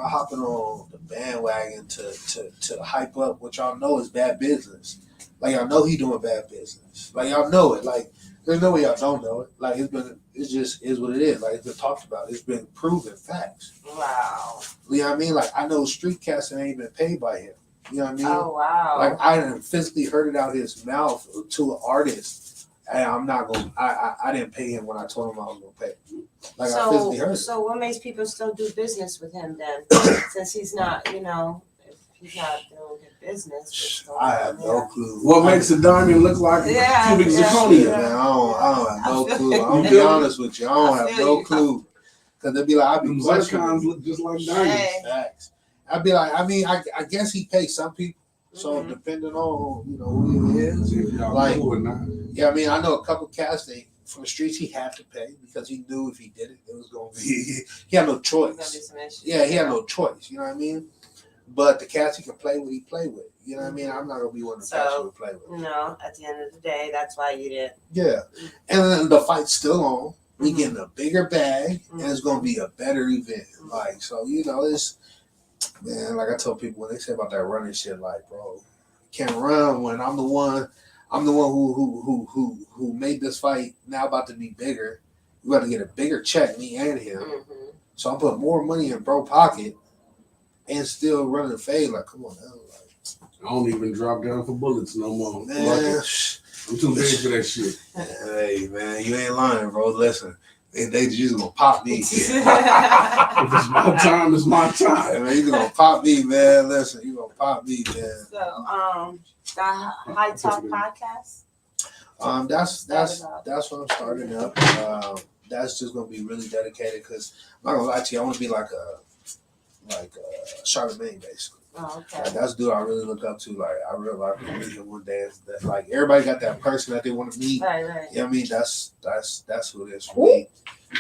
hopping on the bandwagon to hype up what y'all know is bad business. Like y'all know he doing bad business. Like y'all know it. Like there's no way y'all don't know it. Like it just is what it is. Like it's been talked about. It's been proven facts. Wow. You know what I mean? Like I know Street Casting ain't been paid by him. You know what I mean? Oh, wow. Like I didn't physically heard it out his mouth to an artist, and I'm not gonna. I didn't pay him when I told him I was gonna pay. Like I physically heard it. So what makes people still do business with him then? Since he's not, you know, if he's not doing good business. what's going I on have there? no clue. What makes a diamond look like Yeah, cubic yeah. zirconia? Man, I don't have no clue. I'm You gonna be feel me? honest with you. I don't I have feel no you. clue. Cause they'd be like, I'd be Them questioning. zircons look just like diamonds. Hey. Facts. I'd be like, I mean, I guess he pays some people. So Mhm. depending on who he is, If y'all Like- cool or not. yeah, I mean, I know a couple cats from the streets he had to pay because he knew if he did it, it was gonna be. He had no There's gonna be choice. some issues. Yeah, he had no choice. You know what I mean? But the cats he can play with, he play with. You know what I mean? I'm not gonna be one of the cats he would play with. You know, at the end of the day, that's why you did. Yeah, and then the fight's still on. We Mhm. getting a bigger bag, and it's Mhm. gonna be a better event. Mhm. Like so, it's man. Like I tell people when they say about that running shit, like bro, you can't run when I'm the one. I'm the one who made this fight now about to be bigger. We got to get a bigger check, me and him. Mm-hmm. So I'm putting more money in bro pocket, and still running the fade. Like come on, now. I don't even drop down for bullets no more. Like, Fuck man. it. I'm too big for that shit. Hey man, you ain't lying, bro. Listen, they just gonna pop me. If it's my time, it's my Hey, time. man, you gonna pop me, man. Listen, you gonna pop me, man. So, the High Talk podcast. That's what I'm starting up. That's just gonna be really dedicated because I'm not gonna lie to you. I want to be like a Charlemagne, basically. Oh, okay. Like, that's the dude I really look up to. Like I realized I meet him one day. That like everybody got that person that they want to meet. Right. You know what I mean? That's who it is for me.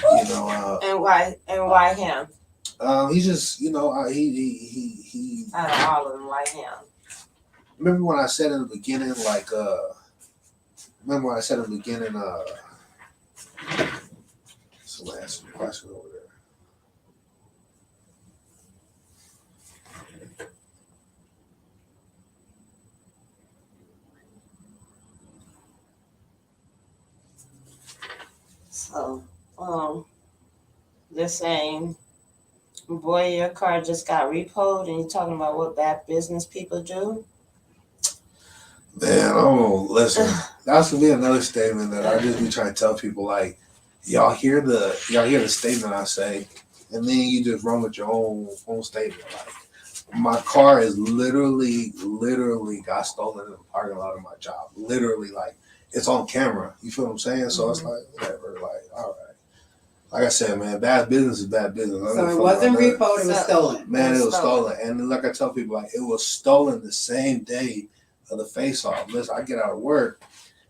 You know. And why him? He's just he. Out of all of them, why him? Remember when I said in the beginning, like someone asked me a question over there. So, they're saying, boy, your car just got repoed, and you're talking about what bad business people do. Man, oh, listen, that's gonna be another statement that I just be trying to tell people. Like, y'all hear the statement I say, and then you just run with your own statement. Like, my car is literally got stolen in the parking lot of my job. Literally, like, it's on camera. You feel what I'm saying? So it's like, whatever. Like, all right. Like I said, man, bad business is bad business. So it wasn't repoed, it was stolen. Man, it was stolen. And like I tell people, like, it was stolen the same day of the face-off. Listen, I get out of work,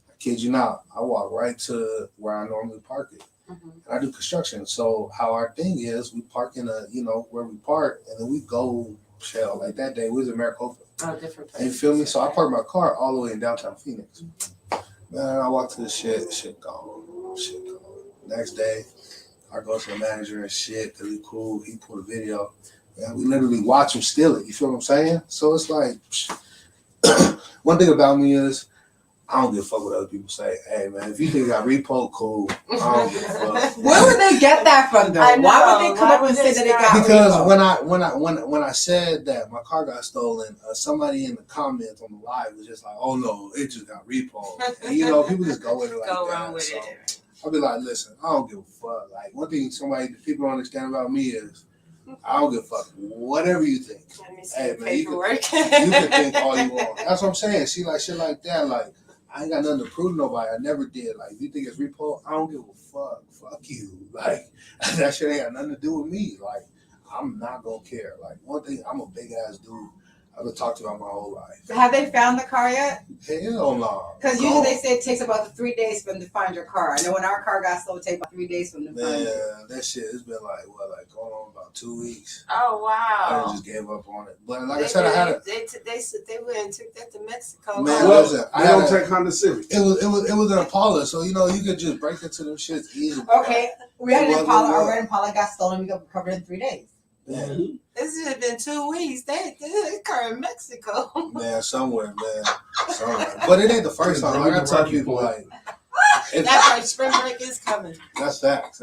I kid you not, I walk right to where I normally park it. Mm-hmm. And I do construction. So how our thing is, we park in where we park, and then we go, shell. Like that day, we was in Maricopa. Oh, different place. And you feel me? So I parked my car all the way in downtown Phoenix. Man, I walk to the shit gone. Next day, I go to the manager and shit, because he cool. He pulled a video. And we literally watch him steal it. You feel what I'm saying? So it's like, one thing about me is, I don't give a fuck what other people say. Hey, man, if you think I repo, cool. I don't give a fuck. Where would they get that from, though? I know. Why would they come up and say that they got Because repo? when I said that my car got stolen, somebody in the comments on the live was just like, "Oh no, it just got repoed." And, people just go with it like Go that. wrong with So it. I'll be like, "Listen, I don't give a fuck." Like one thing people don't understand about me is, I don't give a fuck. Whatever you think. Let me see Hey, the man, you paperwork. can think all you want. That's what I'm saying. See, like shit like that, like. I ain't got nothing to prove to nobody. I never did. Like, if you think it's repo, I don't give a fuck. Fuck you. Like, that shit ain't got nothing to do with me. Like, I'm not gonna care. Like, one thing, I'm a big ass dude. I've been talked about my whole life. Have they found the car yet? Hell no. Because usually they say it takes about 3 days for them to find your car. I know when our car got stolen, it takes about 3 days for them to find it. Man, that shit, it's been like going on about 2 weeks. Oh I wow! just gave up on it. But like I said, I had a. They went and took that to Mexico. Man, Well, listen, I don't take Honda Civic. It was an Impala, so you could just break into them shits easily. Okay, we had an Impala. Our red Impala got stolen. We got recovered in 3 days. Man, This has been 2 weeks. They car in Mexico. man, somewhere. But it ain't the first time. Like I tell people, like That's why spring break is coming. that's facts.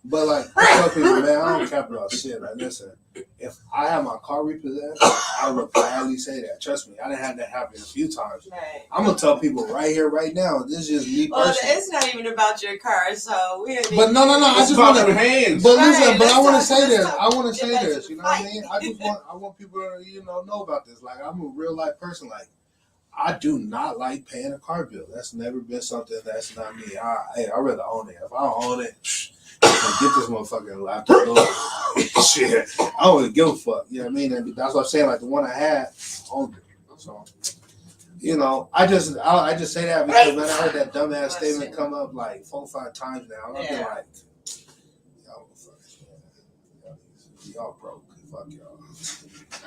But like I tell people, man, I don't cap about shit. Like listen, if I have my car repossessed, I would gladly say that. Trust me, I done had that happen a few times. Right. I'm gonna tell people right here, right now. This is just me Well, personally. it's not even about your car, so we. But no. I It's just about want them to. hands. But Right, listen, but I want to let's say talk- this. let's I want to get say back to this. the You know what I fight. mean? I want people to know about this. Like I'm a real life person. Like I do not like paying a car bill. That's never been something that's not me. I'd rather own it. If I don't own it, get this motherfucking laptop. Shit, I don't really give a fuck. You know what I mean? And that's what I'm saying. Like the one I had, I owned it. So. I just say that because man, I heard that dumbass statement come up like 4 or 5 times now. I've been like, y'all broke. Fuck y'all.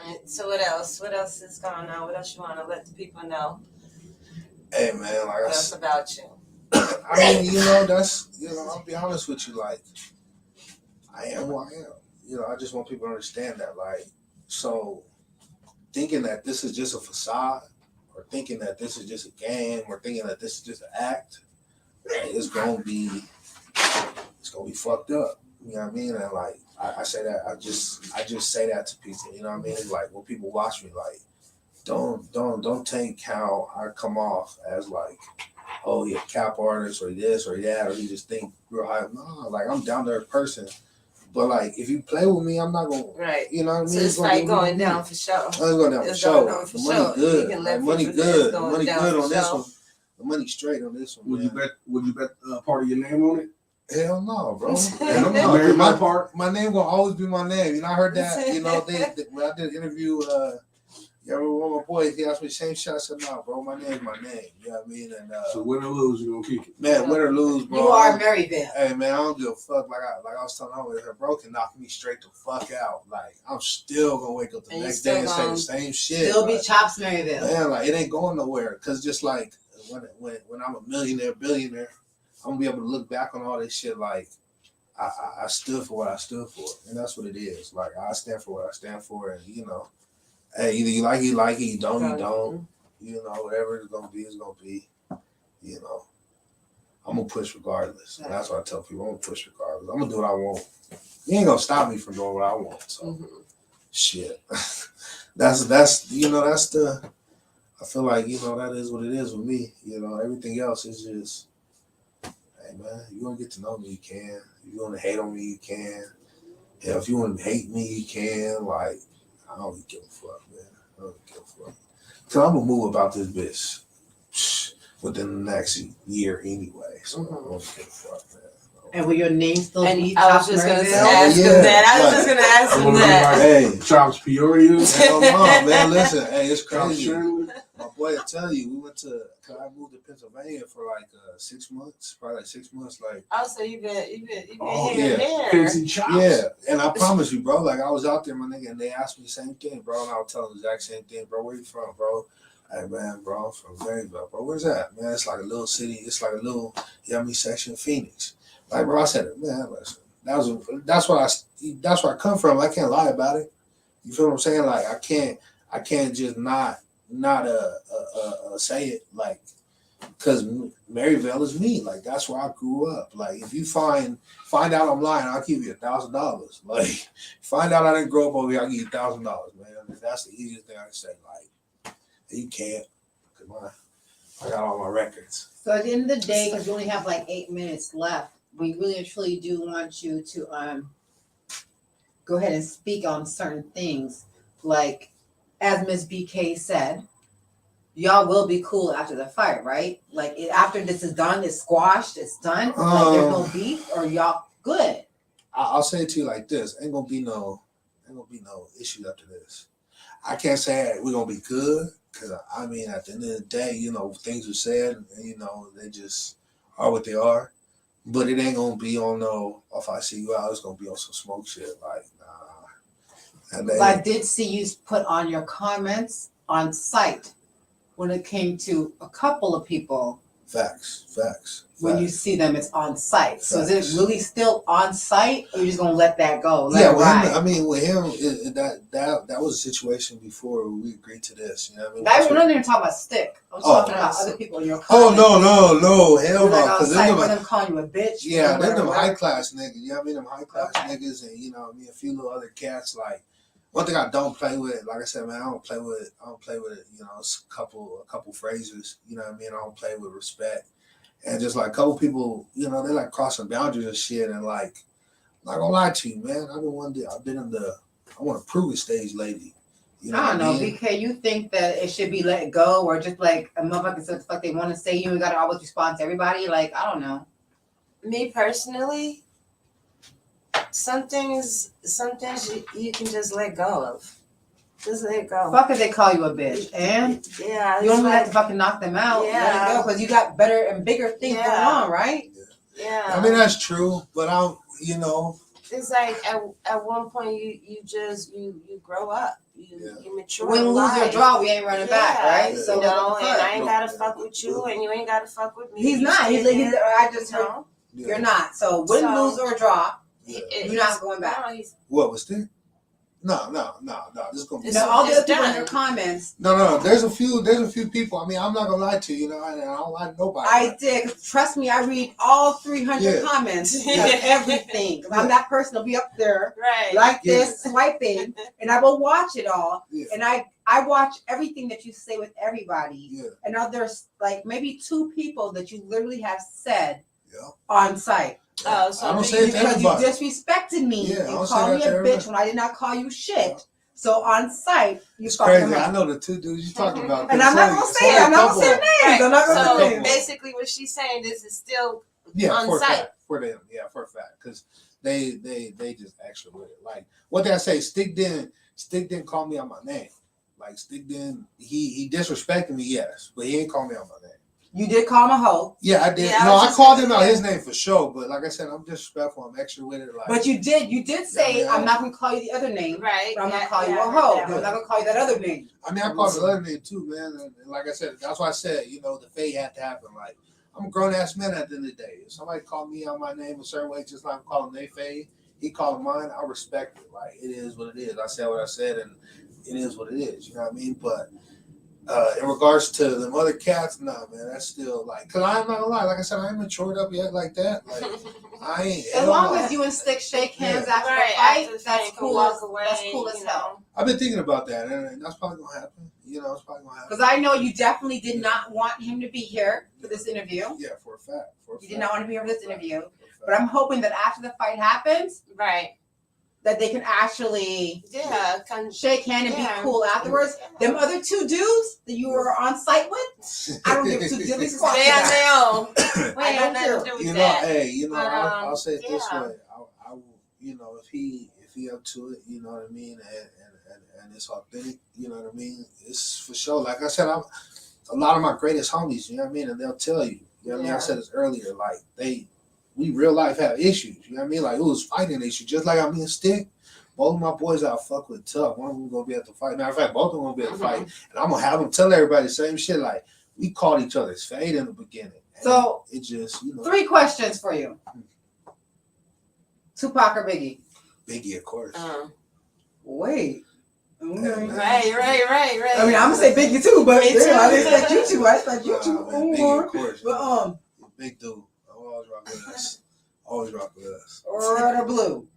Alright, so what else? What else is going on? What else you want to let the people know? Hey man, like What else about you? I mean, that's I'll be honest with you, like I am who I am. I just want people to understand that, like, so thinking that this is just a facade, or thinking that this is just a game, or thinking that this is just an act, it's gonna be fucked up. You know what I mean? And like I say that, I just say that to people. You know what I mean? Like when people watch me, like don't take how I come off as like, oh, he a cap artist or this or that, or he just think real high. No, like I'm down to earth person. But like if you play with me, I'm not gonna. Right. You know what I mean? So it's like going down for sure. It's going down for It's sure. going down for The sure. money good. You can Like, let money people know it's good. The going money down good for on this sure. one. The money straight on this one. Would man. you bet part of your name on it? Hell no, bro. Hell no. Married by part? My name will always be my name. You know, I heard that. You know, they when I did an interview. Yeah, one of my boys, he asked me the same shit. I said, "No, bro, my name's my name." You know what I mean? And So win or lose, you gonna kick it. man, win or lose, bro. You are Maryvale. Hey man, I don't give a fuck. Like I was telling her, bro can knock me straight the fuck out. Like I'm still gonna wake up the And you next day and say still the same shit. Still be like, Chops Maryvale. man, like it ain't going nowhere. Cause just like when I'm a millionaire, billionaire, I'm gonna be able to look back on all this shit like I stood for what I stood for, and that's what it is. Like I stand for what I stand for, and you know, hey, either you like it, you don't, you don't. You know, whatever it's gonna be, it's gonna be. You know, I'm gonna push regardless, and that's what I tell people. I'm gonna push regardless. I'm gonna do what I want. You ain't gonna stop me from doing what I want. So, shit. that's you know that's the. I feel like you know that is what it is with me. You know, everything else is just. Hey man, you want to get to know me, you can. If you want to hate on me, you can. Yeah, if you want to hate me, you can. Like, I don't really give a fuck, man. I don't really give a fuck. So I'm gonna move about this bitch within the next year anyway. So I don't give a fuck, man. And will your name still And be I was Chops just gonna Maryvale? ask him yeah, that. I was like- just gonna ask him I'm gonna that. Hey, Chops Peoria. hell no, man. Listen, hey, it's Chops crazy. Shirley. My boy, I tell you, we went to. Cause I moved to Pennsylvania for like 6 months, probably like 6 months, like. Oh, so you been Oh, here and there. Fancy Chops. Yeah, and I promise you, bro. Like I was out there, my nigga, and they asked me the same thing, bro. And I was telling them the exact same thing, bro. Where you from, bro? Hey man, bro, I'm from Maryvale, bro. Where's that, man? It's like a little city. It's like a little yummy section of Phoenix. Like, bro, I said, man, listen, that's where I come from. I can't lie about it. You feel what I'm saying? Like I can't just not say it, like, because Maryvale is me. Like that's where I grew up. Like if you find out I'm lying, I'll give you $1,000. Like find out I didn't grow up over here, I'll give you $1,000, man. That's the easiest thing I can say. Like you can't, cause I got all my records. So at the end of the day, because we only have like 8 minutes left, we really and truly do want you to go ahead and speak on certain things. Like as Miss BK said, y'all will be cool after the fight, right? Like after this is done, it's squashed, it's done. Like there's no beef, or y'all good? I'll say it to you like this: ain't gonna be no issues after this. I can't say we're gonna be good, because I mean, at the end of the day, you know, things are said, and you know, they just are what they are. But it ain't gonna be on no. If I see you out, it's gonna be on some smoke shit. Like nah. And I did see you put on your comments on site when it came to a couple of people. Facts. When you see them, it's on site. So is Facts. it really still on site, or you just gonna let that go? Let yeah, it with ride? him, I mean, with him, that was a situation before we agreed to this. You know what I mean? We're not even talking about Stick. I was talking about other people in your Oh comments. no, hell You're like no, on because site, one of them calling you a bitch. yeah, or they're them whatever. high class niggas. You know what I mean? Them high class niggas, and you know, me a few little other cats. Like one thing I don't play with, like I said, man, I don't play with. You know, it's a couple phrases. You know what I mean? I don't play with respect. And just like a couple people, you know, they like crossing boundaries and shit. And like, I'm not gonna lie to you, man. I want to prove it stage lately. You know I don't know, what I mean? BK, you think that it should be let go, or just like a motherfucker says what the fuck they want to say, you ain't gotta always respond to everybody? Like, I don't know. Me personally, some things you can just let go of. Just let it go. Fuck if they call you a bitch, and Yeah, you don't it's have like, to fucking knock them out. Let Yeah. it go, because you got better and bigger things going on, right? yeah. I mean, that's true, but you know. It's like at one point you grow up, you mature. Win, in lose, or life. draw, we ain't running back, right? Yeah. So you know, what the and fuck? I ain't gotta fuck with you, and you ain't gotta fuck with me. He's not. He's I just heard No. you're not. So win, So- lose, or draw. Yeah. You're not going back. No, he's, What was there? No. This is gonna be. Now, all the it's other people in done. their comments, No. There's a few people. I mean, I'm not gonna lie to you. You know, I don't lie to nobody. I did. Trust me, I read all 300 Yeah. comments of Yeah. everything. 'Cause I'm that person will be up there right. like Yeah. this, swiping, and I will watch it all. Yeah. And I watch everything that you say with everybody. Yeah. And now there's like maybe 2 people that you literally have said Yeah. on site. Oh, so I don't do say it to Because you everybody. disrespected me Yeah, I and don't say called that me to a everybody. bitch when I did not call you shit. So on site, you It's fucking crazy. them I up. know the 2 dudes you're talking about. And I'm not gonna say it. I'm not gonna say names. Right. I'm not gonna So say names. basically, what she's saying is, it's still Yeah, on for a site. fact. For them, yeah, for a fact, because they just extra with it. Like what did I say? Stick didn't call me out my name. Like Stick didn't. He disrespected me, yes, but he ain't call me out my name. You did call him a hoe. Yeah, I did. Yeah, No, I just called him out saying. his name for sure. But like I said, I'm disrespectful. I'm extra with it. Like, But you did say, Yeah, I'm not going to call you the other name, Right. but I'm going Yeah, to call you yeah, a I heard hoe. that I'm one. not going to call you that other name. I mean, I called the other name too, man. And like I said, that's why I said, the fade had to happen. Like, I'm a grown ass man at the end of the day. If somebody called me out my name a certain way, just like I'm calling their fade, he calling mine, I respect it. Like, it is what it is. I said what I said, and it is what it is. You know what I mean? But in regards to the other cats, nah, man, that's still like, cause I'm not gonna lie, like I said, I ain't matured up yet like that. Like, I ain't. As long as you and Stick shake hands after Right, the fight, after the that's fight, cool. walk away, That's cool as you hell. know. I've been thinking about that, and that's probably gonna happen. It's probably gonna happen. Because I know you definitely did not want him to be here for this interview. Yeah, for a fact. You did not want to be here for this interview. But I'm hoping that after the fight happens, Right. that they can actually Yeah. shake hand and Yeah. be cool afterwards. Them other two dudes that you were on site with, I don't give two diddly squats Stay on about. their own. We I ain't don't got nothing to care. do with that. I'll say it this yeah. way. I will, if he up to it, you know what I mean, and it's authentic, you know what I mean, it's for sure. Like I said, I'm a lot of my greatest homies, you know what I mean, and they'll tell you, you know what I mean. I said this earlier, like we real life have issues, you know what I mean, like it was fighting issues, just like I mean Stick. Both of my boys I fuck with tough. One of them gonna be at the fight. Matter of fact, both of them gonna be at the fight, and I'm gonna have them tell everybody the same shit. Like we called each other's fade in the beginning. And So it just 3 questions for you. Tupac or Biggie? Biggie, of course. Wait. Okay. Right. I mean, I'm gonna say Biggie too, but Me too. I didn't expect you to. I expect you to. Man, Biggie, of course. But Big dude. Always rock with us. Always rock with us. red or blue?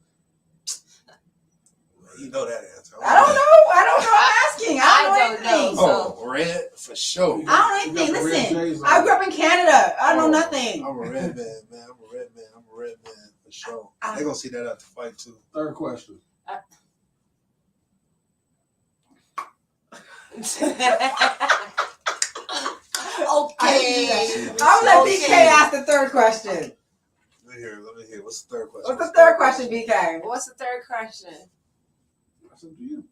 You know that answer. I don't know. I'm asking. I don't know anything. Oh, red for sure. I don't know anything. Listen, I grew up in Canada. I know nothing. I'm a red man, man. I'm a red man for sure. They're gonna see that at the fight too. Third question. Okay. I'm gonna let BK ask the third question. Let me hear. What's the third question? What's the third question, BK? What's the third question? That's up to you.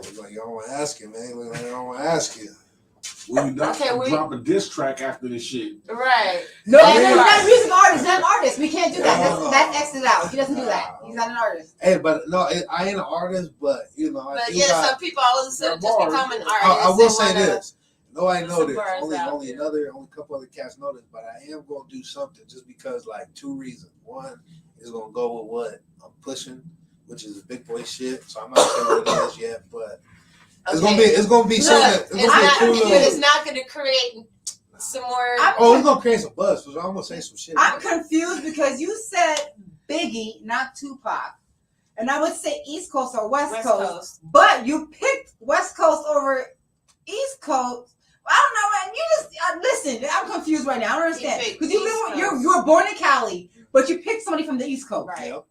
It's like y'all want to ask it, man. Look like y'all want to ask it. We'll be done. Okay, Drop a diss track after this shit. Right. No, Yeah, he's yeah. not a music artist. He's not an artist. We can't do that. Yeah. That's X'd out. He doesn't do that. He's not an artist. Hey, but no, I ain't an artist, but I But do yeah, got. some people all of a sudden just Bars. become an artist. I will and say wanna- this. Nobody know some this. bars Only out only there. a couple other cats know this, but I am gonna do something just because, like, 2 reasons. One is gonna go with what I'm pushing, which is big boy shit. So I'm not sure what it is yet, but it's gonna be Look, something. It's it's gonna be not, a cool little. it's not going to create some more. Oh, it's gonna create some buzz. So I'm gonna say some shit. I'm confused because you said Biggie, not Tupac. And I would say East Coast or West Coast. But you picked West Coast over East Coast. I don't know, man. You just listen. I'm confused right now. I don't understand He picked because East Coast. you were born in Cali, but you picked somebody from the East Coast. Right. Yep.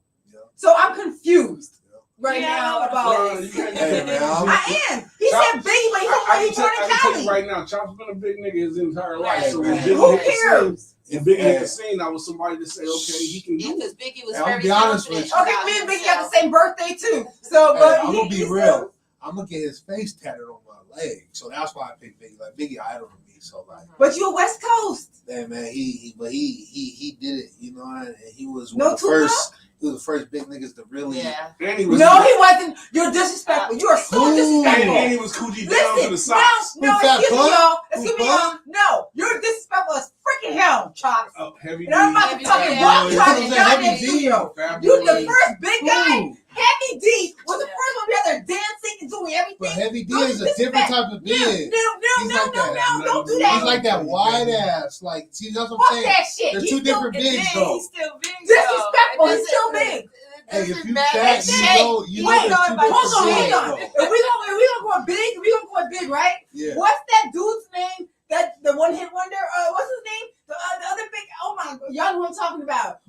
So I'm confused right Yeah, now I about. You can't- Hey, man, I am. He Chop- said Biggie, but he I was born in can tell you Cali. right now, Chop's been a big nigga his entire life. Right. So when Right. Biggie Who hit the scene, cares? and Biggie hit the scene, I was somebody to say, okay, he can Yeah, do it. because Biggie was Hey, I'll very be honest confident with you. Okay, about me and Biggie himself. have the same birthday too. So, Hey, but I'm gonna be he's real. I'm gonna get his face tatted on my leg, so that's why I picked Biggie. Like Biggie idol to me, so like, But you're West Coast. hey man, he did it, and he was No one of the Tupac? first. He was the first big niggas to really. Yeah. And he was No, he wasn't. You're disrespectful. You are so Ooh. disrespectful. and he was coochie down to the Listen, socks. no, Who, Fat excuse me, Bun? y'all. Who, Excuse me, y'all. Bun? No, you're disrespectful as freaking hell, Chops. Oh, heavy And I'm about to Heavy fucking D. walk Yeah, Chops yeah. in Heavy goddamn D. studio. Fat You the Boy. first big guy. Ooh, Heavy D was the first one we had there dancing and doing everything. but Heavy D Don't is a different type of No, big. no, He's no, like that. no, don't do He's that. like that wide ass. Like, see, that's what I'm Fuck saying. that shit. They're He's two still- different And bigs, then though. he's still big. Disrespectful. though. He's still big. Hey, if Doesn't you matter. fat, It's you shape. know, you know, Wait, there's two hold on, different hang on. bigs, If we gonna go big, we gonna go big, right? Yeah. What's that dude's name? That the one hit wonder? What's his name? The other big. Oh my God, y'all know what I'm talking about.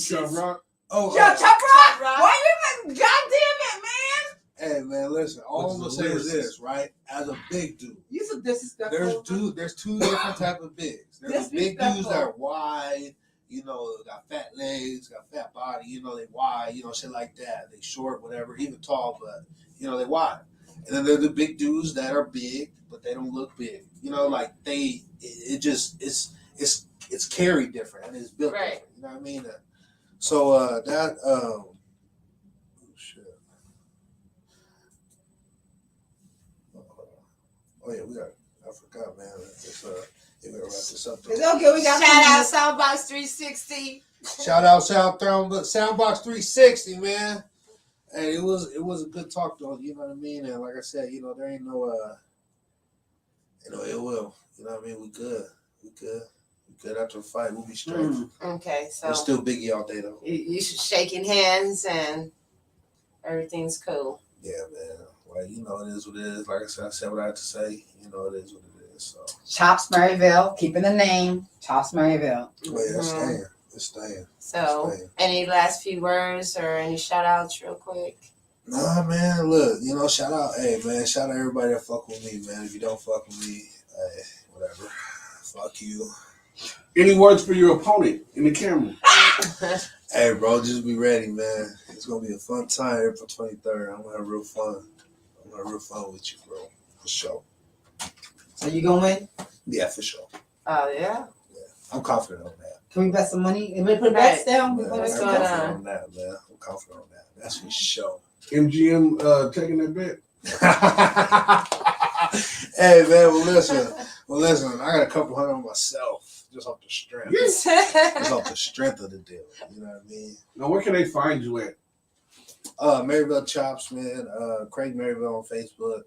Chubb Rock. Oh, Chuck oh. Rock. Rock. Why you like? God damn it, man! Hey man, listen. all I'm gonna say is this, right? As a big dude, You so disrespectful. there's two different type of bigs. There's the big dudes that are Disrespectful. wide, you know, got fat legs, got fat body, you know, they wide, you know, shit like that. They short, whatever, even tall, but you know, they wide. And then there's the big dudes that are big, but they don't look big. You know, like it's carried different and it's built Right. different. You know what I mean? So shit. Oh yeah, I forgot, man. It's you gotta wrap this up though. It's okay, we got Shout out Soundbox 360. Shout out Soundbox 360, man. And it was a good talk though, you know what I mean? And like I said, you know, there ain't no ill will. You know what I mean? We good after the fight. We'll be straight. Okay, so We're still Biggie all day though. you shaking hands and everything's cool. Yeah, man. Like, you know, it is what it is. Like I said what I had to say. You know, it is what it is. So Chops Maryvale, keeping the name Chops Maryvale. well, yeah, it's staying. So, any last few words or any shout outs real quick? Nah, man, look, you know, shout out everybody that fuck with me, man. If you don't fuck with me, hey, whatever. Fuck you. Any words for your opponent in the camera? Hey, bro, just be ready, man. It's gonna be a fun time April 23rd. I'm gonna have real fun. I'm gonna have real fun with you, bro. For sure. So you gonna win? Yeah, for sure. Oh, yeah? I'm confident on that. Can we bet some money? Can we put bets down? Man, What's I'm going confident on? on that, man. I'm confident on that. That's for sure. MGM taking that bet. Hey, man, well, listen. I got a couple hundred on myself, just off the strength. Just off the strength of the deal. You know what I mean? Now, where can they find you at? Maryvale Chops, man. Craig Maryvale on Facebook.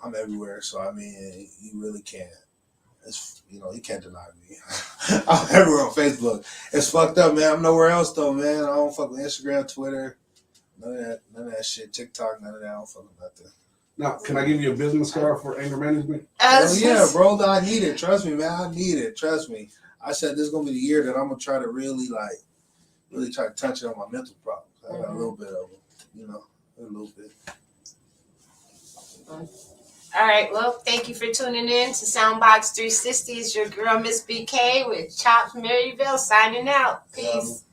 I'm everywhere, so I mean, you really can't. It's, you know, you can't deny me. I'm everywhere on Facebook. It's fucked up, man. I'm nowhere else though, man. I don't fuck with Instagram, Twitter, none of that shit. TikTok, none of that. I don't fuck with nothing. Now, can I give you a business card for anger management? Hell yeah, bro. I need it. Trust me, man. I need it. Trust me. I said this is gonna be the year that I'm gonna try to really try to touch it on my mental problems. I got a little bit of them, you know, a little bit. All right, well, thank you for tuning in to Soundbox 360. It's your girl, Miss BK, with Chops Maryvale, signing out. Peace.